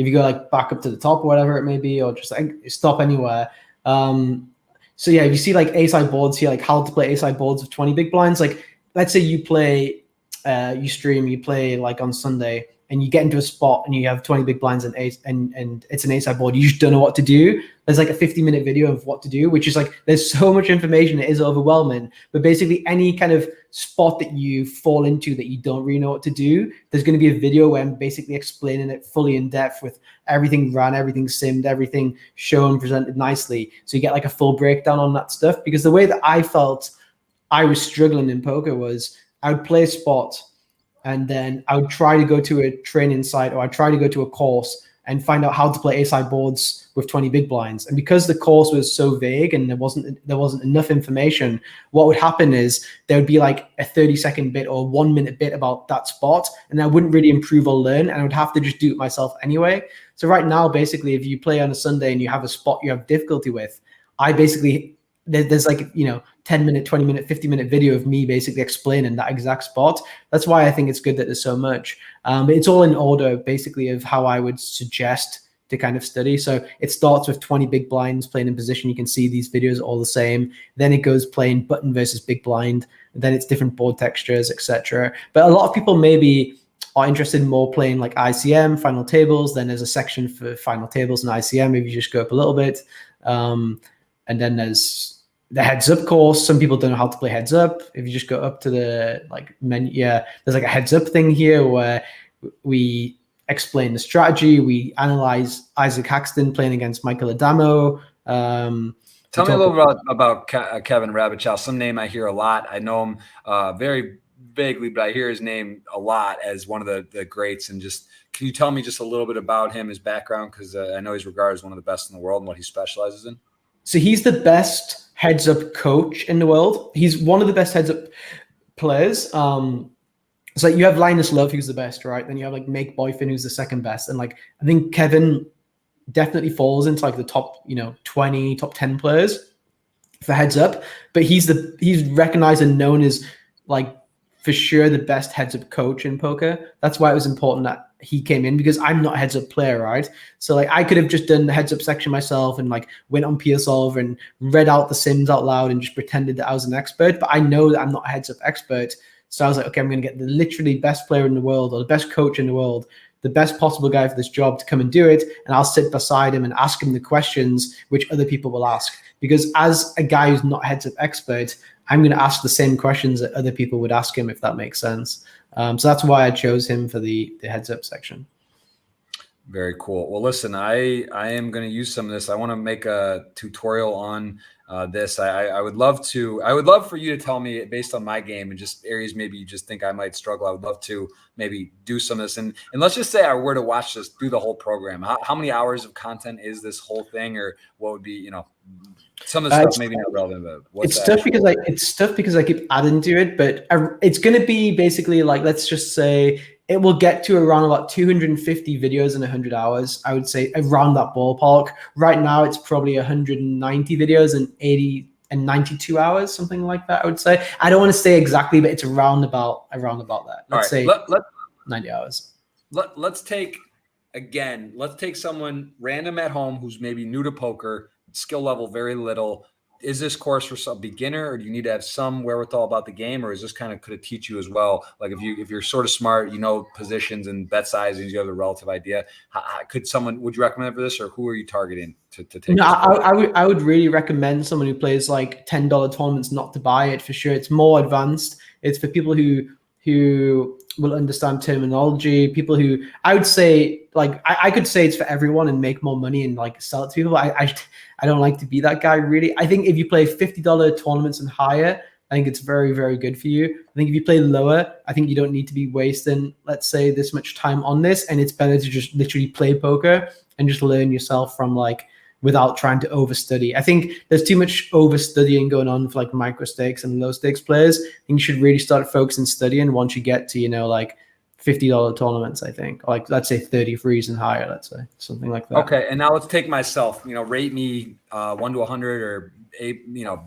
you go like back up to the top or whatever it may be, or just like stop anywhere. So yeah, if you see like A-side boards here, like how to play A-side boards with 20 big blinds, like let's say you play, you stream, you play like on Sunday and you get into a spot and you have 20 big blinds and it's an A-side board. You just don't know what to do. There's like a 50-minute video of what to do, which is like, there's so much information. It is overwhelming, but basically any kind of spot that you fall into that you don't really know what to do, there's going to be a video where I'm basically explaining it fully in depth with everything ran, everything simmed, everything shown, presented nicely. So you get like a full breakdown on that stuff, because the way that I felt I was struggling in poker was I would play a spot and then I would try to go to a training site or I'd try to go to a course and find out how to play A-side boards with 20 big blinds. And because the course was so vague and there wasn't enough information, what would happen is there would be like a 30-second bit or a 1-minute bit about that spot, and I wouldn't really improve or learn, and I would have to just do it myself anyway. So right now, basically, if you play on a Sunday and you have a spot you have difficulty with, there's like, 10-minute, 20-minute, 50-minute video of me basically explaining that exact spot. That's why I think it's good that there's so much. But it's all in order, basically, of how I would suggest to kind of study. So it starts with 20 big blinds playing in position. You can see these videos are all the same. Then it goes playing button versus big blind. Then it's different board textures, etc. But a lot of people maybe are interested in more playing like ICM, final tables. Then there's a section for final tables and ICM if you just go up a little bit. And then there's the heads up course. Some people don't know how to play heads up. If you just go up to the like menu, there's like a heads up thing here where we explain the strategy. We analyze Isaac Haxton playing against Michael Adamo. Tell me a little about Kevin Rabichow, some name I hear a lot. I know him very vaguely, but I hear his name a lot as one of the greats. And just, can you tell me just a little bit about him, his background? Because I know he's regarded as one of the best in the world and what he specializes in. So he's the best heads up coach in the world. He's one of the best heads up players. So you have Linus Love, who's the best, right? Then you have like Make Boyfin, who's the second best. And like, I think Kevin definitely falls into like the top, 20, top 10 players for heads up, but he's recognized and known as like for sure the best heads up coach in poker. That's why it was important that he came in, because I'm not a heads up player, right? So like I could have just done the heads up section myself and like went on PSolver and read out the sims out loud and just pretended that I was an expert, but I know that I'm not a heads up expert. So I was like, okay, I'm going to get the literally best player in the world, or the best coach in the world, the best possible guy for this job to come and do it. And I'll sit beside him and ask him the questions which other people will ask. Because as a guy who's not heads up expert, I'm going to ask the same questions that other people would ask him, if that makes sense. So that's why I chose him for the heads up section. Very cool. Well, listen, I am going to use some of this. I want to make a tutorial on this. I would love for you to tell me, based on my game and just areas maybe you just think I might struggle, I would love to maybe do some of this. And let's just say I were to watch this through the whole program. How many hours of content is this whole thing, or what would be, some of the stuff maybe not relevant, but it's tough because I keep adding to it, but it's going to be basically like, let's just say it will get to around about 250 videos in 100 hours. I would say around that ballpark. Right now, it's probably 190 videos in 80 and 92 hours, something like that. I would say. I don't want to say exactly, but it's around about that. Let's say 90 hours. Let's take someone random at home who's maybe new to poker, skill level very little. Is this course for some beginner, or do you need to have some wherewithal about the game, or is this could it teach you as well? Like if you're sort of smart, positions and bet sizes, you have a relative idea. Would you recommend for this, or who are you targeting to take? No, I would really recommend someone who plays like $10 tournaments not to buy it, for sure. It's more advanced. It's for people who will understand terminology, people who, I would say, like, I could say it's for everyone and make more money and like sell it to people. I don't like to be that guy, really. I think if you play $50 tournaments and higher, I think it's very, very good for you. I think if you play lower, I think you don't need to be wasting, let's say, this much time on this. And it's better to just literally play poker and just learn yourself from without trying to overstudy. I think there's too much overstudying going on for like micro stakes and low stakes players. I think you should really start focusing studying once you get to, $50 tournaments, I think. Like, let's say 30 frees and higher, let's say, something like that. Okay, and now let's take myself, rate me 1 to 100 or A,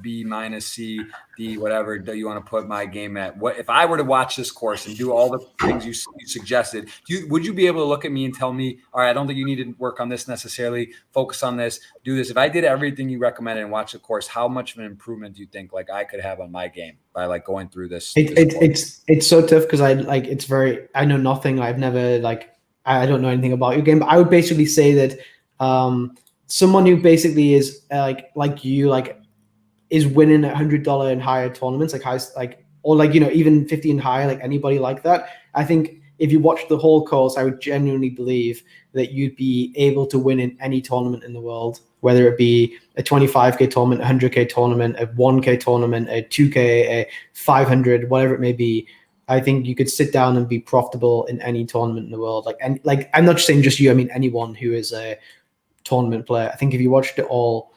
B minus, C, D, whatever that you want to put my game at. What if I were to watch this course and do all the things you suggested? Would you be able to look at me and tell me, all right, I don't think you need to work on this necessarily. Focus on this. Do this. If I did everything you recommended and watch the course, how much of an improvement do you think I could have on my game by going through this? It's so tough because I know nothing. I've never I don't know anything about your game. But I would basically say that someone who basically is like you is winning $100 and higher tournaments, even 50 and higher, like anybody like that. I think if you watch the whole course, I would genuinely believe that you'd be able to win in any tournament in the world, whether it be a 25K tournament, a 100K tournament, a 1K tournament, a 2K, a 500, whatever it may be. I think you could sit down and be profitable in any tournament in the world. I'm not just saying just you, I mean anyone who is a tournament player. I think if you watched it all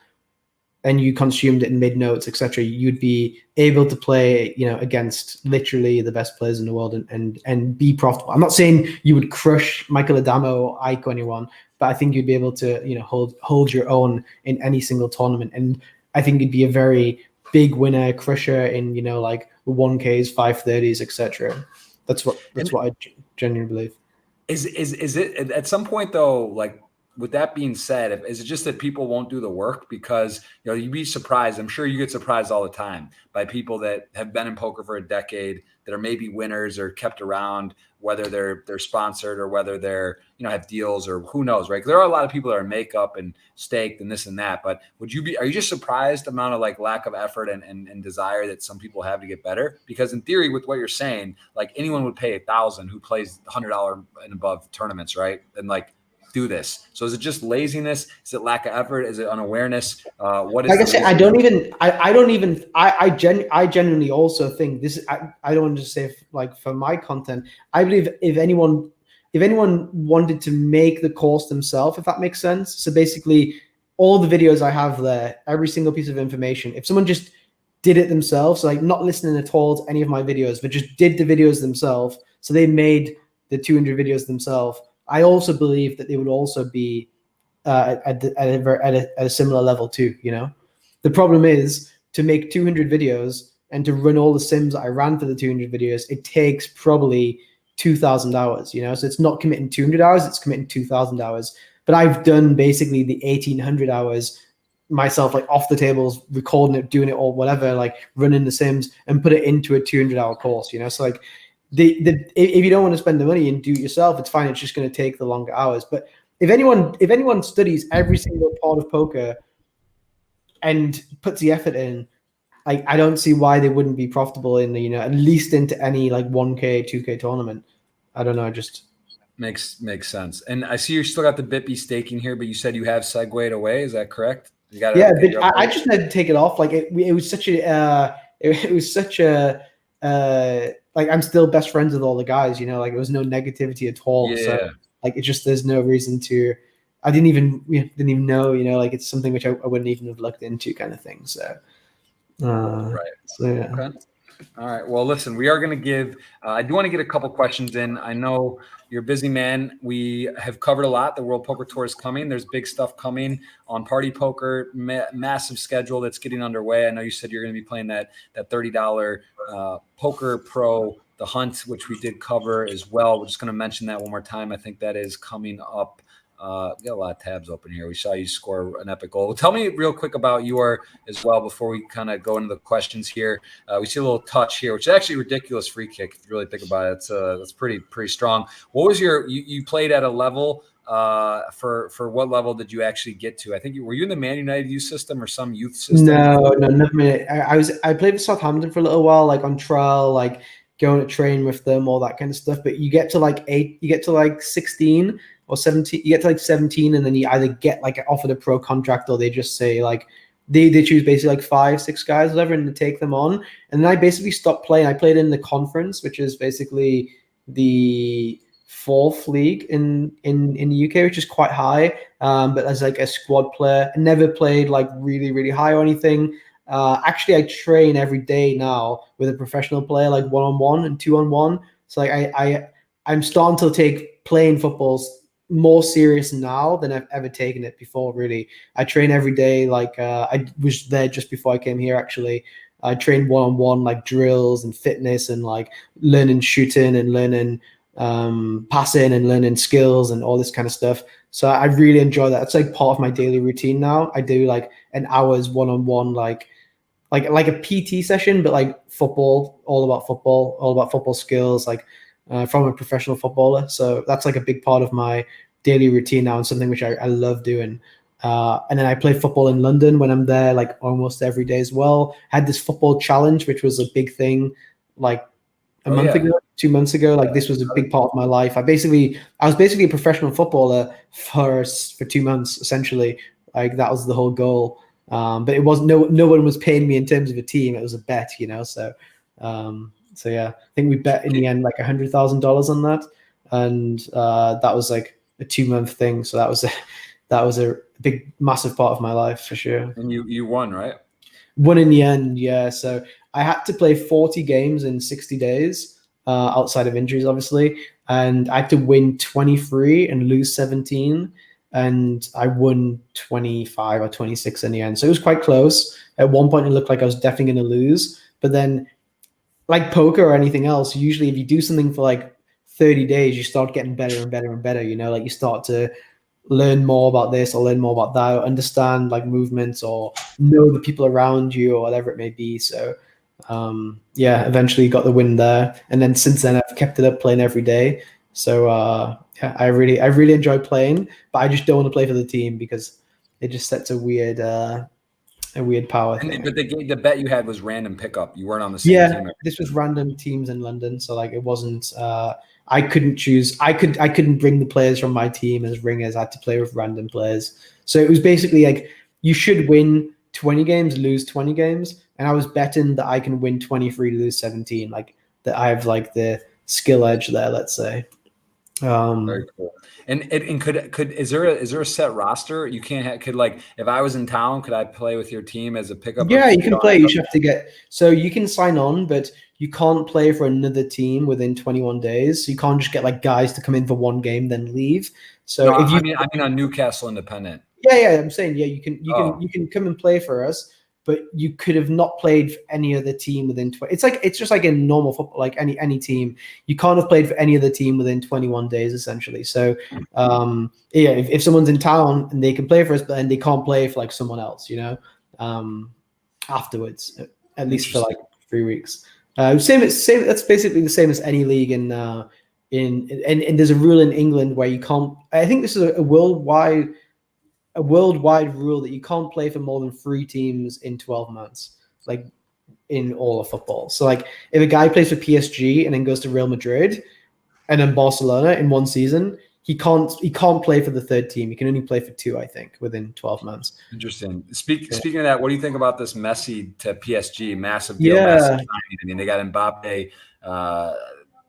and you consumed it in mid notes, etc., you'd be able to play, against literally the best players in the world and be profitable. I'm not saying you would crush Michael Adamo or Ike or anyone, but I think you'd be able to, hold your own in any single tournament. And I think you'd be a very big winner, crusher in, 1Ks, 530s, etc. That's what I genuinely believe. Is it at some point though, with that being said, is it just that people won't do the work? Because, you'd be surprised. I'm sure you get surprised all the time by people that have been in poker for a decade that are maybe winners or kept around, whether they're sponsored or whether they're, have deals or who knows, right? There are a lot of people that are makeup and staked and this and that, but are you just surprised the amount of lack of effort and desire that some people have to get better? Because in theory, with what you're saying, anyone would pay $1,000 who plays $100 and above tournaments, right? And do this. So is it just laziness? Is it lack of effort? Is it unawareness? What is? Like I said, I genuinely also think this. I don't want to say for my content. I believe if anyone wanted to make the course themselves, if that makes sense. So basically, all the videos I have there, every single piece of information, if someone just did it themselves, not listening at all to any of my videos, but just did the videos themselves, so they made the 200 videos themselves. I also believe that they would also be at a similar level too. The problem is to make 200 videos and to run all the sims that I ran for the 200 videos. It takes probably 2,000 hours. So it's not committing 200 hours; it's committing 2,000 hours. But I've done basically the 1,800 hours myself like off the tables, recording it, doing it or whatever, like running the sims and put it into a 200-hour course, so like if you don't want to spend the money and do it yourself, it's fine. It's just going to take the longer hours. But if anyone studies every single part of poker and puts the effort in, I don't see why they wouldn't be profitable in the, at least into any like 1K, 2K tournament. I don't know, just makes sense. And I see you still got the Bippy staking here, but you said you have segued away. Is that correct? You got yeah, but I just had to take it off. Like it was such a like I'm still best friends with all the guys. Like there was no negativity at all. Yeah. So like it just there's no reason to. I didn't even know. Like it's something which I wouldn't even have looked into, kind of thing. So. Right. So yeah. Okay. All right. Well, listen, we are going to give, I do want to get a couple questions in. I know you're a busy man. We have covered a lot. The World Poker Tour is coming. There's big stuff coming on Party Poker, massive schedule that's getting underway. I know you said you're going to be playing that $30 Poker Pro, the Hunt, which we did cover as well. We're just going to mention that one more time. I think that is coming up. We got a lot of tabs open here. We saw you score an epic goal. Tell me real quick about your as well before we kind of go into the questions here. We see a little touch here, which is actually a ridiculous free kick if you really think about it. That's pretty strong. What was you played at a level for what level did you actually get to? I think were you in the Man United youth system or some youth system? No, never. I played with Southampton for a little while, like on trial, like going to train with them, all that kind of stuff. But you get to like 16 or 17, you get to like 17, and then you either get like offered a pro contract, or they just say like they choose basically like 5-6 guys, whatever, and they take them on. And then I basically stopped playing. I played in the conference, which is basically the 4th league in the UK, which is quite high. But as like a squad player, I never played like really, really high or anything. Actually, I train every day now with a professional player, like 1-on-1 and 2-on-1. So like I'm starting to take playing footballs more serious now than I've ever taken it before. Really, I train every day. Like I was there just before I came here. Actually, I trained 1-on-1, like drills and fitness and like learning shooting and learning passing and learning skills and all this kind of stuff. So I really enjoy that. It's like part of my daily routine now. I do like an hour's 1-on-1, like a PT session, but like football, all about football skills, like from a professional footballer. So that's like a big part of my daily routine now, and something which I love doing. And then I play football in London when I'm there, like almost every day as well. I had this football challenge, which was a big thing, like a month ago, 2 months ago. Like this was a big part of my life. I was basically a professional footballer for 2 months, essentially. Like that was the whole goal. But it was no one was paying me in terms of a team. It was a bet, So yeah, I think we bet in the end like $100,000 on that, and that was like a 2-month thing. So that was a big, massive part of my life for sure. And you won, right? Won in the end, yeah. So I had to play 40 games in 60 days, outside of injuries, obviously, and I had to win 23 and lose 17. And I won 25 or 26 in the end. So it was quite close. At one point, it looked like I was definitely going to lose. But then, like poker or anything else, usually if you do something for like 30 days, you start getting better and better and better. Like you start to learn more about this or learn more about that, or understand like movements, or know the people around you, or whatever it may be. So yeah, eventually got the win there. And then since then, I've kept it up, playing every day. So yeah, I really enjoy playing, but I just don't want to play for the team because it just sets a weird power thing. But the bet you had was random pickup. You weren't on the same team. This was random teams in London, so like it wasn't. I couldn't choose. I couldn't bring the players from my team as ringers. I had to play with random players. So it was basically like you should win 20 games, lose 20 games, and I was betting that I can win 23 to lose 17. Like that, I have like the skill edge there. Let's say. Very cool. And could is there a set roster? You can't could like if I was in town, could I play with your team as a pickup? Yeah, you can play. You just have to get you can sign on, but you can't play for another team within 21 days. So you can't just get like guys to come in for one game then leave. So I mean on Newcastle Independent. Yeah, I'm saying you can come and play for us, but you could have not played for any other team within 20. It's just like in normal football, like any team. You can't have played for any other team within 21 days, essentially. So, if someone's in town and they can play for us, but then they can't play for like someone else, afterwards, at least for like 3 weeks. Same. That's basically the same as any league and there's a rule in England where you can't. I think this is a worldwide rule that you can't play for more than 3 teams in 12 months, like in all of football. So like if a guy plays for PSG and then goes to Real Madrid and then Barcelona in one season, he can't play for the third team. He can only play for 2, I think, within 12 months. Interesting. Speaking of that, what do you think about this Messi to PSG massive deal? Massive signing? I mean, they got Mbappe,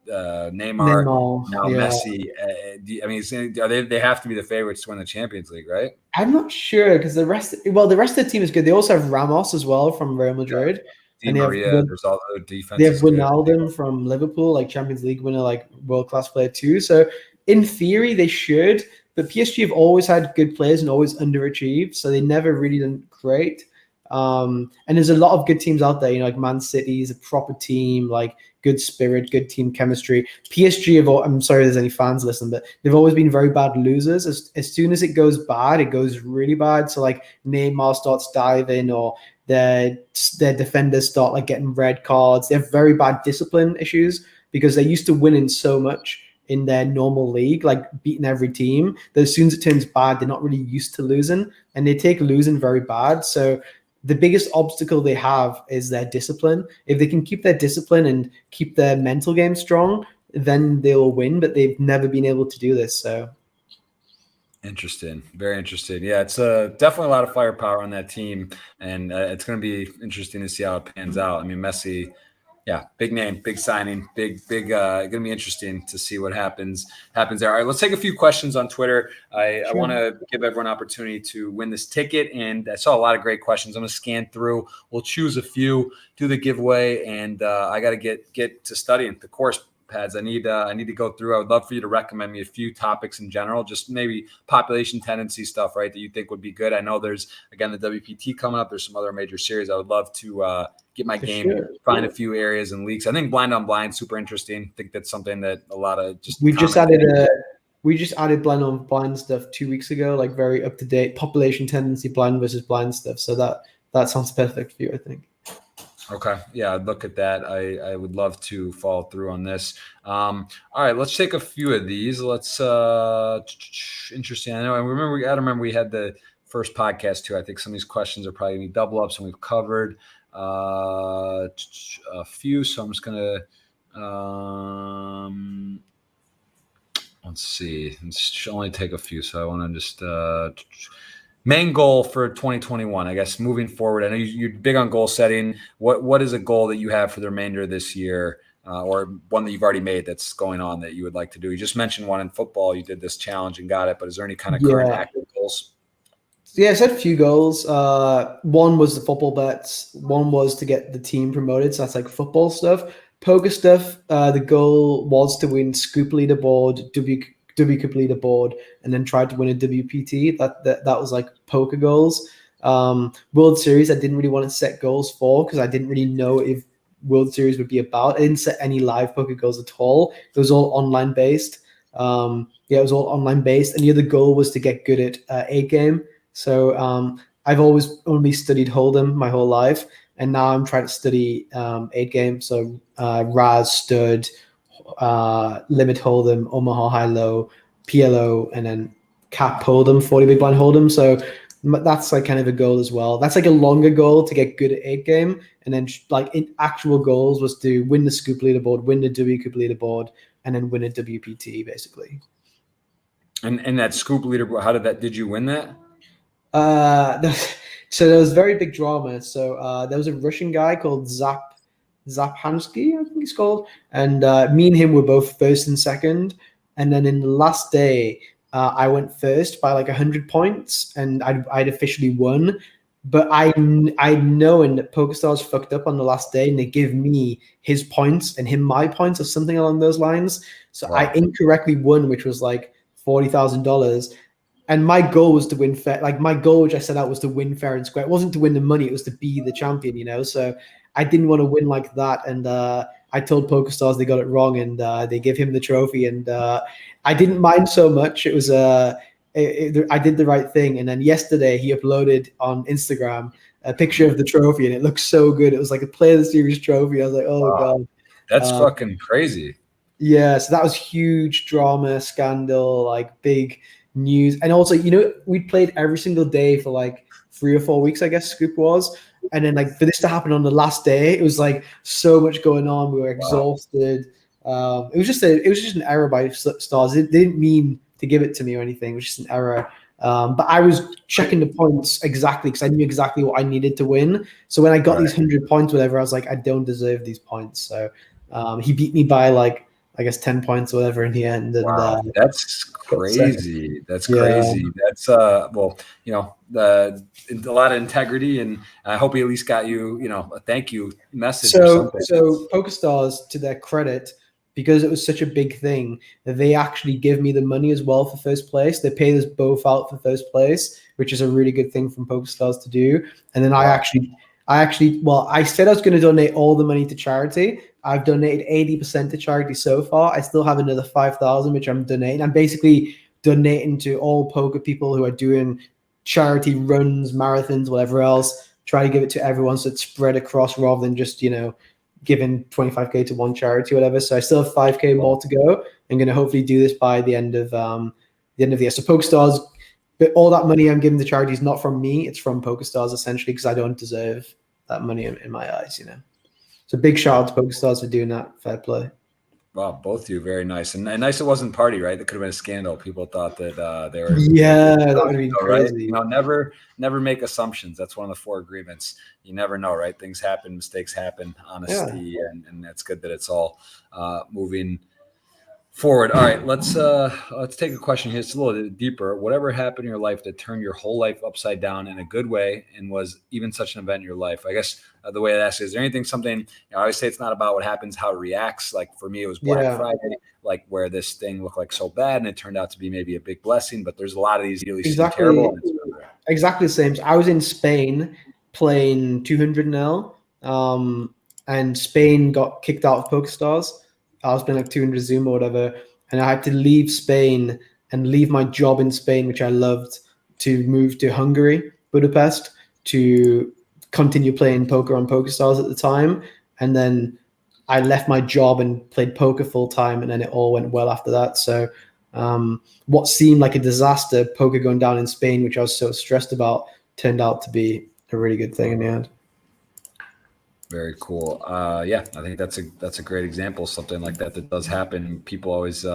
Neymar, now Messi. I mean, they have to be the favorites to win the Champions League, right? I'm not sure because the rest of the team is good. They also have Ramos as well from Real Madrid. Yeah. Di Maria, there's all the defense. They have Ronaldo from Liverpool, like Champions League winner, like world-class player too. So in theory, they should. But PSG have always had good players and always underachieved, so they never really done great. And there's a lot of good teams out there, like Man City is a proper team, like good spirit, good team chemistry. PSG I'm sorry if there's any fans listening, but they've always been very bad losers. As soon as it goes bad, it goes really bad. So like Neymar starts diving or their defenders start like getting red cards. They have very bad discipline issues because they're used to winning so much in their normal league, like beating every team, that as soon as it turns bad, they're not really used to losing and they take losing very bad. So the biggest obstacle they have is their discipline. If they can keep their discipline and keep their mental game strong, then they'll win, but they've never been able to do this. So interesting. Very interesting. Yeah, it's definitely a lot of firepower on that team, and it's going to be interesting to see how it pans out. I mean, Messi, yeah, big name, big signing, big. Going to be interesting to see what happens there. All right, let's take a few questions on Twitter. I want to give everyone an opportunity to win this ticket, and I saw a lot of great questions. I'm going to scan through. We'll choose a few, do the giveaway, and I got to get to studying the course pads. I need to go through. I would love for you to recommend me a few topics in general, just maybe population tendency stuff, right, that you think would be good. I know there's, again, the WPT coming up. There's some other major series. I would love to get my game, find a few areas and leaks. I think blind on blind, super interesting. I think that's something that a lot of we just added blind on blind stuff 2 weeks ago, like very up to date population tendency blind versus blind stuff. So that sounds perfect for you, I think. Okay. Yeah, I'd look at that. I would love to follow through on this. All right, let's take a few of these. Let's interesting. I remember we had the first podcast too. I think some of these questions are probably gonna be double ups, and we've covered a few. So I'm just gonna let's see. Let's only take a few. So I want to just main goal for 2021, I guess, moving forward. I know you're big on goal setting. What is a goal that you have for the remainder of this year, or one that you've already made that's going on that you would like to do? You just mentioned one in football. You did this challenge and got it, but is there any kind of current active goals? Yeah, I set a few goals. One was the football bets. One was to get the team promoted. So that's like football stuff. Poker stuff, the goal was to win Scoop Leaderboard, WCOOP Leaderboard, and then tried to win a WPT. That was like poker goals. World Series, I didn't really want to set goals for because I didn't really know if World Series would be about. I didn't set any live poker goals at all. It was all online based. It was all online based. And the other goal was to get good at 8 game. So I've always only studied Hold'em my whole life. And now I'm trying to study 8 game. So Raz, Stud, Limit Hold'em, Omaha High Low, PLO, and then Cap Hold'em, 40 Big Blind Hold'em. So that's like kind of a goal as well. That's like a longer goal to get good at 8 game. And then like in actual goals was to win the Scoop Leaderboard, win the WCOOP Leaderboard, and then win a WPT basically. And that Scoop Leaderboard, did you win that? So there was very big drama. So there was a Russian guy called Zaphansky, I think he's called. And me and him were both first and second. And then in the last day, I went first by like 100 points, and I'd officially won. But I know that PokerStars fucked up on the last day, and they give me his points and him my points or something along those lines. So wow. I incorrectly won, which was like $40,000. And my goal was to win fair. Like my goal, which I set out, was to win fair and square. It wasn't to win the money; it was to be the champion. So I didn't want to win like that. And I told PokerStars they got it wrong, and they gave him the trophy. And I didn't mind so much. It was I did the right thing. And then yesterday he uploaded on Instagram a picture of the trophy, and it looks so good. It was like a Player of the Series trophy. I was like, oh god, that's fucking crazy. Yeah, so that was huge drama, scandal, like big news. And also, we played every single day for like 3 or 4 weeks, I guess Scoop was. And then like for this to happen on the last day, it was like so much going on. We were exhausted. It was just an error by Stars. They didn't mean to give it to me or anything. It was just an error. But I was checking the points exactly because I knew exactly what I needed to win. So when I got these 100 points, whatever, I was like, I don't deserve these points. So he beat me by like, I guess 10 points or whatever in the end. And that's crazy. That's crazy. That's well, a lot of integrity, and I hope he at least got you, a thank you message or something. So PokerStars, to their credit, because it was such a big thing, they actually give me the money as well for first place. They paid us both out for first place, which is a really good thing from PokerStars to do. And then I said I was going to donate all the money to charity. I've donated 80% to charity so far. I still have another 5,000, which I'm donating. I'm basically donating to all poker people who are doing charity runs, marathons, whatever else. Try to give it to everyone so it's spread across rather than just, giving 25K to one charity or whatever. So I still have 5K more to go. I'm going to hopefully do this by the end of the year. So PokerStars, but all that money I'm giving to charity is not from me. It's from PokerStars essentially because I don't deserve that money in my eyes, So big shout out to PokerStars for doing that. Fair play. Wow, both of you, very nice. And nice it wasn't party, right? That could have been a scandal. People thought that they were. Yeah, that would be crazy. Right? Never make assumptions. That's one of the 4 agreements. You never know, right? Things happen, mistakes happen, honesty, and that's good that it's all moving forward. All right, let's take a question here. It's a little bit deeper. Whatever happened in your life that turned your whole life upside down in a good way and was even such an event in your life? I guess the way I ask is there something, I always say it's not about what happens, how it reacts. Like for me, it was Black Friday, like where this thing looked like so bad and it turned out to be maybe a big blessing, but there's a lot of these really terrible. Exactly the same. So I was in Spain playing 200 and Spain got kicked out of PokerStars. I was playing like 200 Zoom or whatever, and I had to leave Spain and leave my job in Spain, which I loved, to move to Hungary, Budapest, to continue playing poker on PokerStars at the time. And then I left my job and played poker full time, and then it all went well after that. So what seemed like a disaster, poker going down in Spain, which I was so stressed about, turned out to be a really good thing in the end. Very cool. I think that's a great example. Something like that does happen. People always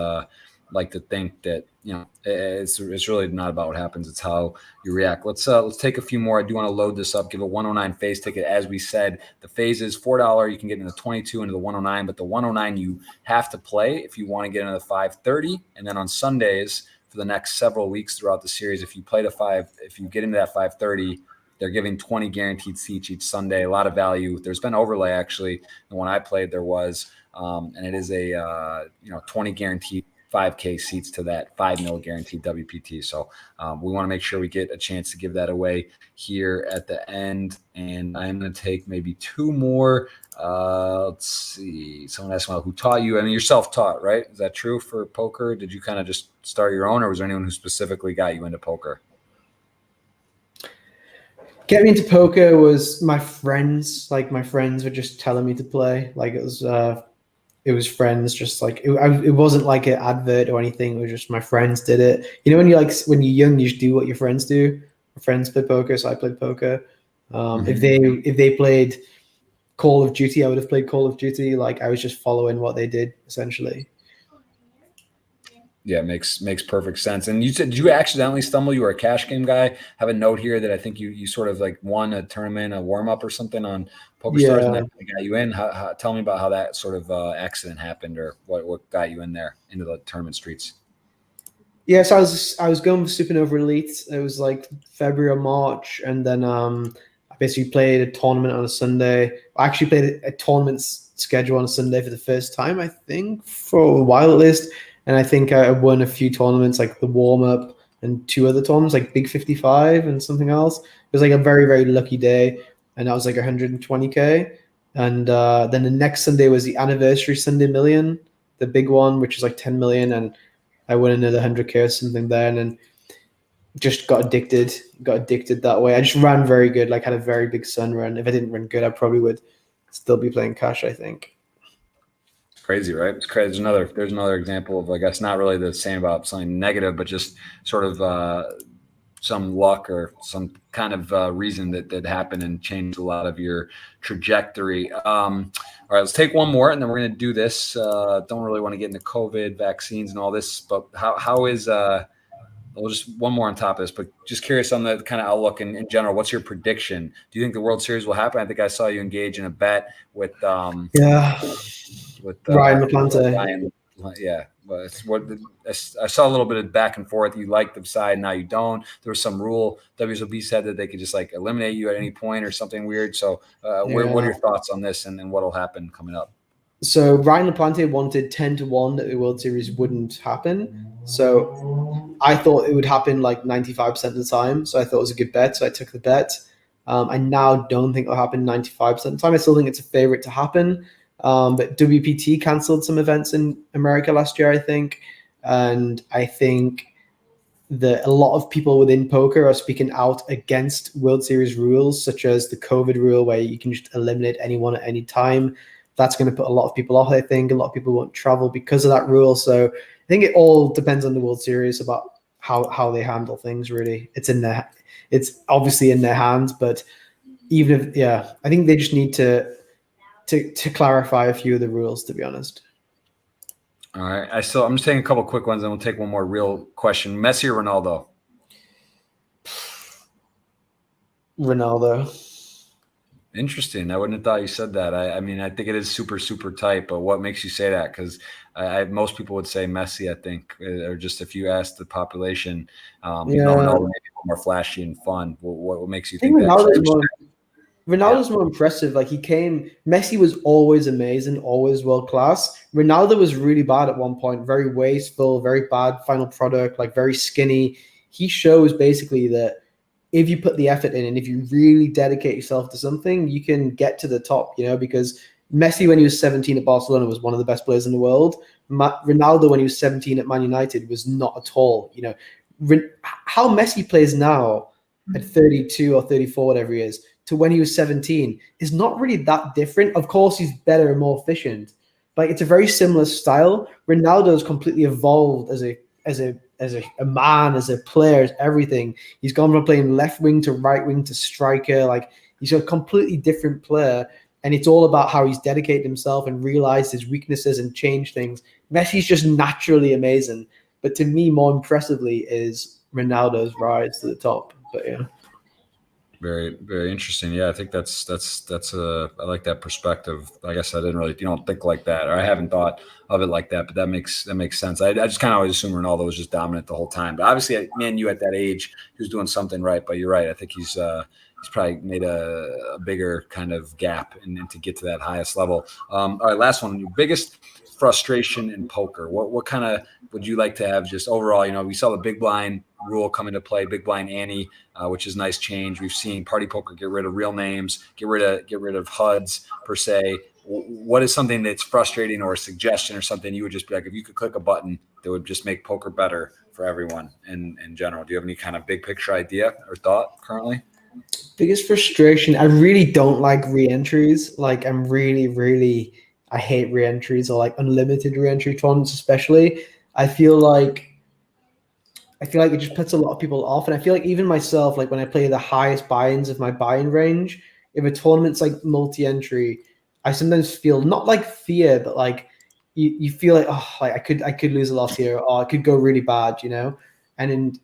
like to think that it's really not about what happens. It's how you react. Let's take a few more. I do want to load this up. Give a 109 phase ticket. As we said, the phase is $4. You can get into the 22 into the 109, but the 109 you have to play if you want to get into the 530. And then on Sundays for the next several weeks throughout the series, if you play if you get into that 530. They're giving 20 guaranteed seats each Sunday. A lot of value. There's been overlay actually. The one I played there was, and it is a 20 guaranteed 5K seats to that 5 mil guaranteed WPT. So we want to make sure we get a chance to give that away here at the end. And I'm going to take maybe 2 more. Let's see. Someone asked me who taught you. I mean, you're self-taught, right? Is that true for poker? Did you kind of just start your own, or was there anyone who specifically got you into poker? Getting me into poker was my friends. Like my friends were just telling me to play. Like it was friends. Just like it wasn't like an advert or anything. It was just my friends did it. When you're young, you just do what your friends do. My friends play poker, so I played poker. If they played Call of Duty, I would have played Call of Duty. Like I was just following what they did essentially. Yeah, makes perfect sense. And you said, did you accidentally stumble? You were a cash game guy. Have a note here that I think you sort of like won a tournament, a warm up or something on PokerStars, and that got you in. Tell me about how that sort of accident happened, or what got you in there into the tournament streets. Yeah, so I was going for Supernova Elite. It was like February or March, and then I basically played a tournament on a Sunday. I actually played a tournament schedule on a Sunday for the first time, I think, for a while at least. And I think I won a few tournaments, like the warm-up, and 2 other tournaments, like Big 55 and something else. It was like a very, very lucky day, and that was like 120K. And then the next Sunday was the anniversary Sunday million, the big one, which is like 10 million, and I won another 100K or something there, and then just got addicted that way. I just ran very good, like had a very big sun run. If I didn't run good, I probably would still be playing cash, I think. Crazy, right? It's crazy. There's another example of, I guess, not really the same about something negative, but just sort of some luck or some kind of reason that happened and changed a lot of your trajectory. All right, let's take one more, and then we're going to do this. Don't really want to get into COVID, vaccines, and all this, but how is well, just one more on top of this, but just curious on the kind of outlook in general. What's your prediction? Do you think the World Series will happen? I think I saw you engage in a bet with Ryan LaPlante. Yeah, but it's what I saw a little bit of back and forth. You liked the side, now you don't. There was some rule. WSOB said that they could just like eliminate you at any point or something weird. So, what are your thoughts on this and what will happen coming up? So Ryan LaPlante wanted 10-1 that the World Series wouldn't happen. So I thought it would happen like 95% of the time. So I thought it was a good bet. So I took the bet. I now don't think it'll happen 95% of the time. I still think it's a favorite to happen. But WPT canceled some events in America last year, I think. And I think that a lot of people within poker are speaking out against World Series rules, such as the COVID rule, where you can just eliminate anyone at any time. That's going to put a lot of people off, I think. A lot of people won't travel because of that rule. So I think it all depends on the World Series about how they handle things, really. It's obviously in their hands, but even if, I think they just need to clarify a few of the rules, to be honest. All right. I'm just taking a couple quick ones, and we'll take one more real question. Messi or Ronaldo? Ronaldo. Interesting. I wouldn't have thought you said that. I mean, I think it is super, super tight, but what makes you say that? Because most people would say Messi, I think, or just if you ask the population, Ronaldo may be more flashy and fun. What makes you think that? Ronaldo's more impressive. Like Messi was always amazing, always world class. Ronaldo was really bad at one point, very wasteful, very bad final product, like very skinny. He shows basically that if you put the effort in and if you really dedicate yourself to something, you can get to the top, because Messi, when he was 17 at Barcelona, was one of the best players in the world. Ronaldo, when he was 17 at Man United, was not at all. How Messi plays now at 32 or 34, whatever he is, to when he was 17 is not really that different. Of course, he's better and more efficient, but it's a very similar style. Ronaldo's completely evolved as a man, as a player, as everything. He's gone from playing left wing to right wing to striker. Like, he's a completely different player, and it's all about how he's dedicated himself and realized his weaknesses and changed things. Messi's just naturally amazing, but to me, more impressively is Ronaldo's rise to the top. But yeah. Very, very interesting. Yeah, I think that's I like that perspective. I guess you don't think like that, or I haven't thought of it like that, but that makes sense. I just kind of always assume Ronaldo was just dominant the whole time, but obviously, you at that age, he was doing something right. But you're right. I think he's probably made a bigger kind of gap and to get to that highest level. All right, last one. Your biggest frustration in poker. What kind of would you like to have just overall? We saw the big blind rule come into play, big blind ante, which is a nice change. We've seen party poker get rid of real names, get rid of HUDs per se. What is something that's frustrating, or a suggestion, or something you would just be like, if you could click a button that would just make poker better for everyone in general? Do you have any kind of big picture idea or thought currently? Biggest frustration, I really don't like re-entries. Like, I'm really I hate re-entries, or like unlimited re-entry tournaments especially. I feel like it just puts a lot of people off. And I feel like even myself, like when I play the highest buy-ins of my buy-in range, if a tournament's like multi-entry, I sometimes feel not like fear, but like you feel like, like I could lose a lot here, or it could go really bad, And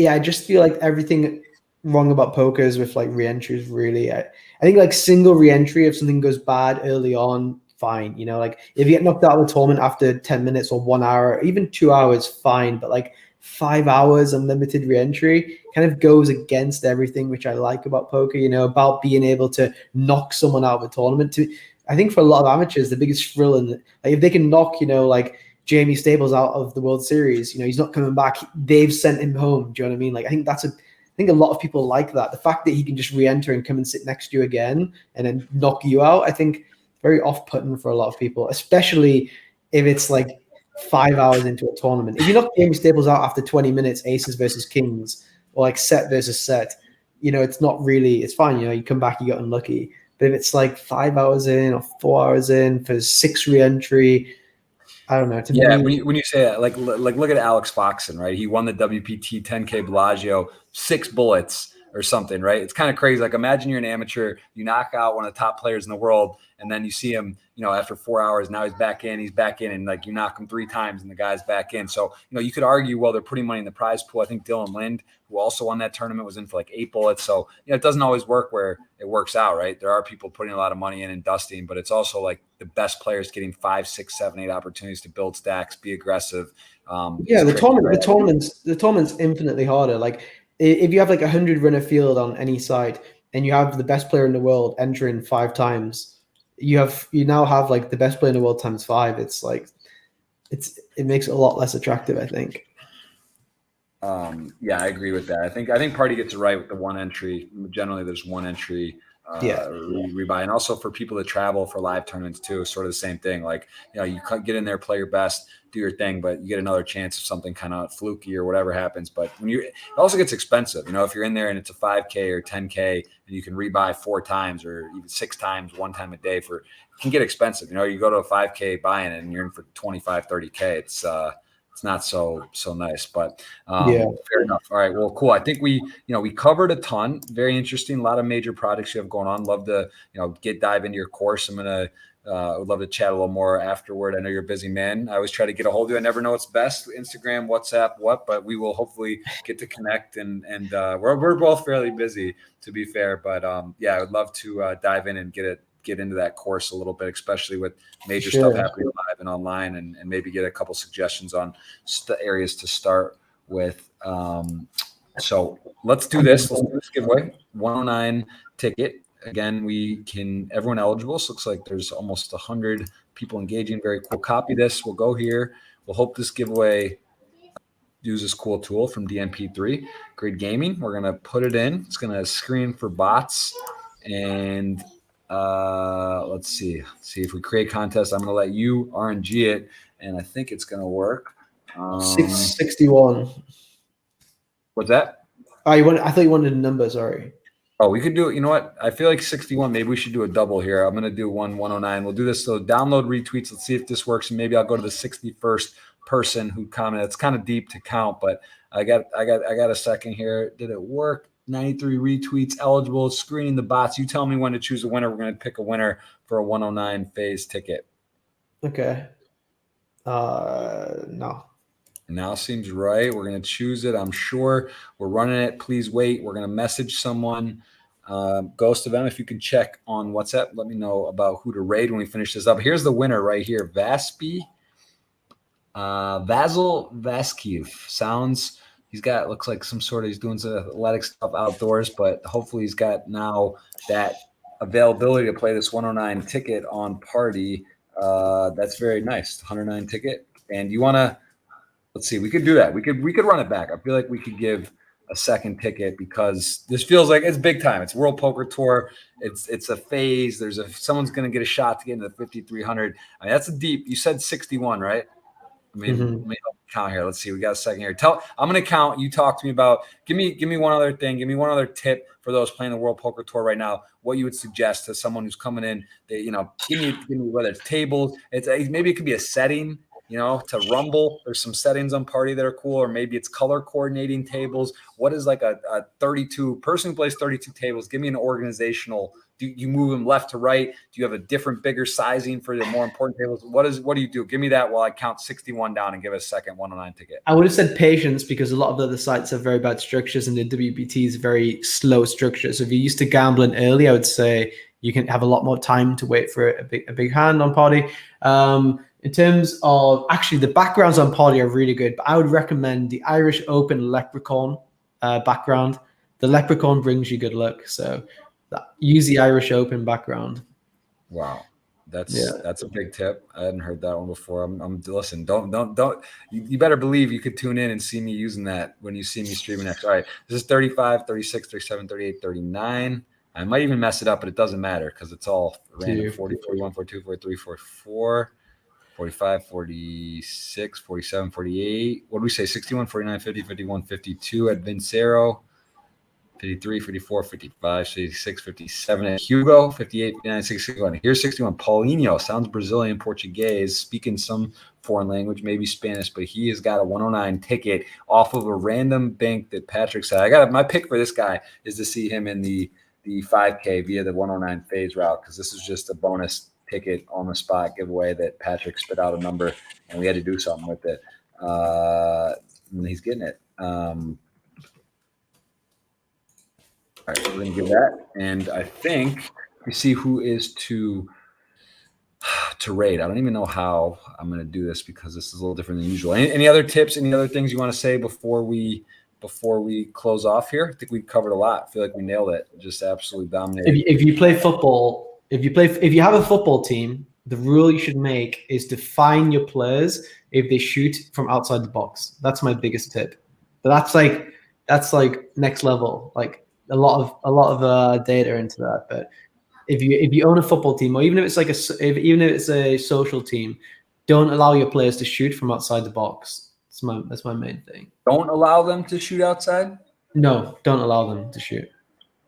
I just feel like everything wrong about poker is with like re-entries, really. I think like single re-entry, if something goes bad early on, fine. Like if you get knocked out of a tournament after 10 minutes or 1 hour, even 2 hours, fine. But like 5 hours unlimited re-entry kind of goes against everything which I like about poker, about being able to knock someone out of a tournament. I think for a lot of amateurs, the biggest thrill in like if they can knock, like Jamie Stables out of the World Series. He's not coming back. They've sent him home. Do you know what I mean? Like, I think a lot of people like that. The fact that he can just re-enter and come and sit next to you again and then knock you out, I think very off-putting for a lot of people, especially if it's like 5 hours into a tournament. If you knock Jamie Staples out after 20 minutes, aces versus kings, or like set versus set, it's not really, it's fine. You come back, you got unlucky. But if it's like 5 hours in or 4 hours in for 6 re-entry, I don't know. To me, when you say that, like look at Alex Foxen, right? He won the WPT 10K Bellagio, 6 bullets or something, right? It's kind of crazy. Like, imagine you're an amateur, you knock out one of the top players in the world, and then you see him, after 4 hours, now he's back in, and like you knock him 3 times and the guy's back in. So, you could argue, well, they're putting money in the prize pool. I think Dylan Lind, who also won that tournament, was in for like 8 bullets. So, it doesn't always work where it works out, right? There are people putting a lot of money in and dusting, but it's also like the best players getting 5, 6, 7, 8 opportunities to build stacks, be aggressive. The tournament's infinitely harder. Like, if you have like 100 runner field on any side and you have the best player in the world entering 5 times, you now have like the best player in the world times 5. It's like it makes it a lot less attractive, I think. Yeah, I agree with that. I think Party gets it right with the 1 entry. Generally, there's 1 entry rebuy, and also for people that travel for live tournaments too, sort of the same thing. Like, you get in there, play your best, do your thing, but you get another chance if something kind of fluky or whatever happens. But it also gets expensive. If you're in there and it's a 5K or 10K and you can rebuy 4 times or even 6 times, 1 time a day, it can get expensive. You go to a 5K buying it and you're in for 25, 30K. It's not so nice, but fair enough. All right, well, cool. I think we covered a ton. Very interesting. A lot of major projects you have going on. Love to dive into your course. Would love to chat a little more afterward. I know you're a busy man. I always try to get a hold of you. I never know what's best, Instagram, WhatsApp, but we will hopefully get to connect. And we're both fairly busy, to be fair. But I would love to dive in and get into that course a little bit, especially with major stuff happening live and online, and maybe get a couple suggestions on areas to start with. So let's do this. Let's do this giveaway. 109 ticket. Again, everyone eligible. So it looks like there's almost 100 people engaging. Very cool. Copy this. We'll go here. We'll hope this giveaway uses this cool tool from DNP3 Grid Gaming. We're going to put it in. It's going to screen for bots. And let's see if we create contest. I'm going to let you RNG it, and I think it's going to work. 661. What's that? I thought you wanted a number. Sorry. Oh, we could do it. You know what? I feel like 61. Maybe we should do a double here. I'm going to do 109. We'll do this. So download retweets. Let's see if this works. And maybe I'll go to the 61st person who commented. It's kind of deep to count, but I got a second here. Did it work? 93 retweets eligible. Screening the bots. You tell me when to choose a winner. We're going to pick a winner for a 109 phase ticket. Okay. No. Now seems right. We're going to choose it. I'm sure we're running it. Please wait. We're going to message someone. Ghost of M, if you can check on WhatsApp, let me know about who to raid when we finish this up. Here's the winner right here. Vasil Vaskiev. Looks like he's doing some athletic stuff outdoors, but hopefully he's got now that availability to play this 109 ticket on Party. That's very nice. 109 ticket. And you want to, let's see, we could do that. We could run it back. I feel like we could give a second ticket because this feels like it's big time. It's World Poker Tour. It's a phase. Someone's going to get a shot to get into the 5,300. I mean, that's a deep. You said 61, right? I mean, let me count here. Let's see. We got a second here. I'm going to count. You talk to me about. Give me one other thing. Give me one other tip for those playing the World Poker Tour right now. What you would suggest to someone who's coming in. Give me whether it's tables. Maybe it could be a setting. To Rumble, there's some settings on Party that are cool, or maybe it's color coordinating tables. What is like a 32 person who plays 32 tables? Give me an organizational. Do you move them left to right? Do you have a different, bigger sizing for the more important tables? What do you do? Give me that while I count 61 down and give a second 109 ticket. I would have said patience because a lot of the other sites have very bad structures and the WPT is very slow structure. So if you're used to gambling early, I would say you can have a lot more time to wait for a big hand on Party. In terms of actually the backgrounds on Party are really good, but I would recommend the Irish Open Leprechaun background. The Leprechaun brings you good luck. So use the Irish Open background. Wow. That's a big tip. I hadn't heard that one before. I'm listen. Don't. You better believe you could tune in and see me using that when you see me streaming next. All right, this is 35, 36, 37, 38, 39. I might even mess it up, but it doesn't matter because it's all random. 40, 41, 42, 43, 44, 45, 46, 47, 48. What do we say? 61, 49, 50, 51, 52 at Vincero. 53, 54, 55, 56, 57 at Hugo, 58, 59, 61. Here's 61. Paulinho, sounds Brazilian, Portuguese, speaking some foreign language, maybe Spanish, but he has got a 109 ticket off of a random bank that Patrick said. My pick for this guy is to see him in the 5K via the 109 phase route, because this is just a bonus ticket on the spot giveaway that Patrick spit out a number and we had to do something with it. And he's getting it. All right, we're going to give that. And I think we see who is to raid. I don't even know how I'm going to do this because this is a little different than usual. Any other tips, any other things you want to say before we close off here? I think we covered a lot. I feel like we nailed it. Just absolutely dominated. If you play football, if you have a football team, the rule you should make is to fine your players if they shoot from outside the box. That's my biggest tip. But that's like next level. Like a lot of data into that. But if you own a football team, or even if it's like even if it's a social team, don't allow your players to shoot from outside the box. That's my main thing. Don't allow them to shoot outside? No, don't allow them to shoot.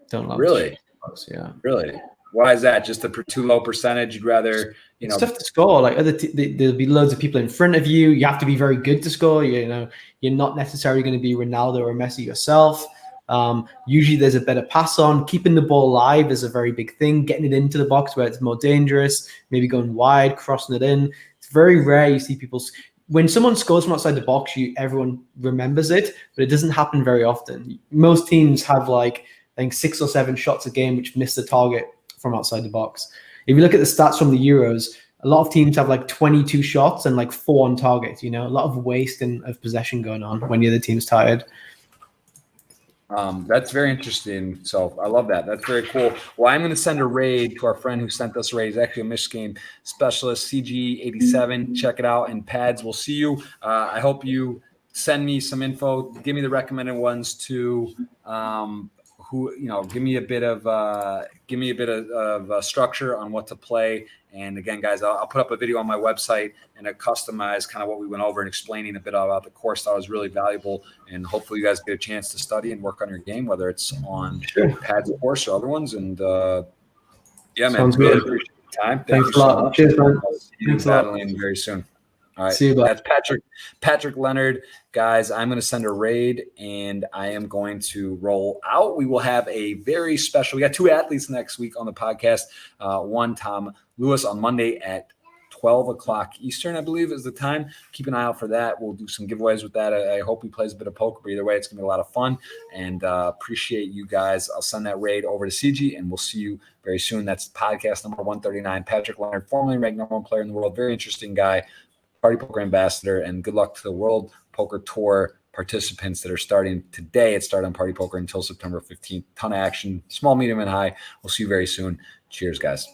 Don't allow really? them to shoot box, yeah. Really? Why is that? Just a too low percentage? You'd rather, It's tough to score. Like there'll be loads of people in front of you. You have to be very good to score. You're not necessarily going to be Ronaldo or Messi yourself. Usually there's a better pass on. Keeping the ball live is a very big thing. Getting it into the box where it's more dangerous. Maybe going wide, crossing it in. It's very rare you see people. When someone scores from outside the box, everyone remembers it, but it doesn't happen very often. Most teams have I think 6 or 7 shots a game which miss the target from outside the box. If you look at the stats from the Euros, a lot of teams have 22 shots and 4 on target. A lot of wasting of possession going on when the other team's tired. That's very interesting. So I love that. That's very cool. Well, I'm going to send a raid to our friend who sent us a raid. He's actually a Michigan specialist, CG87. Check it out. And Pads, we'll see you. I hope you send me some info. Give me the recommended ones to give me a bit of structure on what to play. And again, guys, I'll put up a video on my website and a customized kind of what we went over and explaining a bit about the course. That was really valuable. And hopefully you guys get a chance to study and work on your game, whether it's on Pads course or other ones. And yeah, man, Sounds really good. appreciate the time. Thanks a lot. Cheers, man. Thanks a lot. Very soon. All right. See you, bud. That's Patrick Leonard. Guys, I'm going to send a raid and I am going to roll out. We will have a very special, we got 2 athletes next week on the podcast. One, Tom Lewis, on Monday at 12 o'clock Eastern, I believe is the time. Keep an eye out for that. We'll do some giveaways with that. I hope he plays a bit of poker, but either way, it's going to be a lot of fun. And appreciate you guys. I'll send that raid over to CG and we'll see you very soon. That's podcast number 139. Patrick Leonard, formerly ranked #1 player in the world. Very interesting guy. Party Poker ambassador, and good luck to the World Poker Tour participants that are starting today. It started on Party Poker until September 15th. Ton of action, small, medium, and high. We'll see you very soon. Cheers, guys.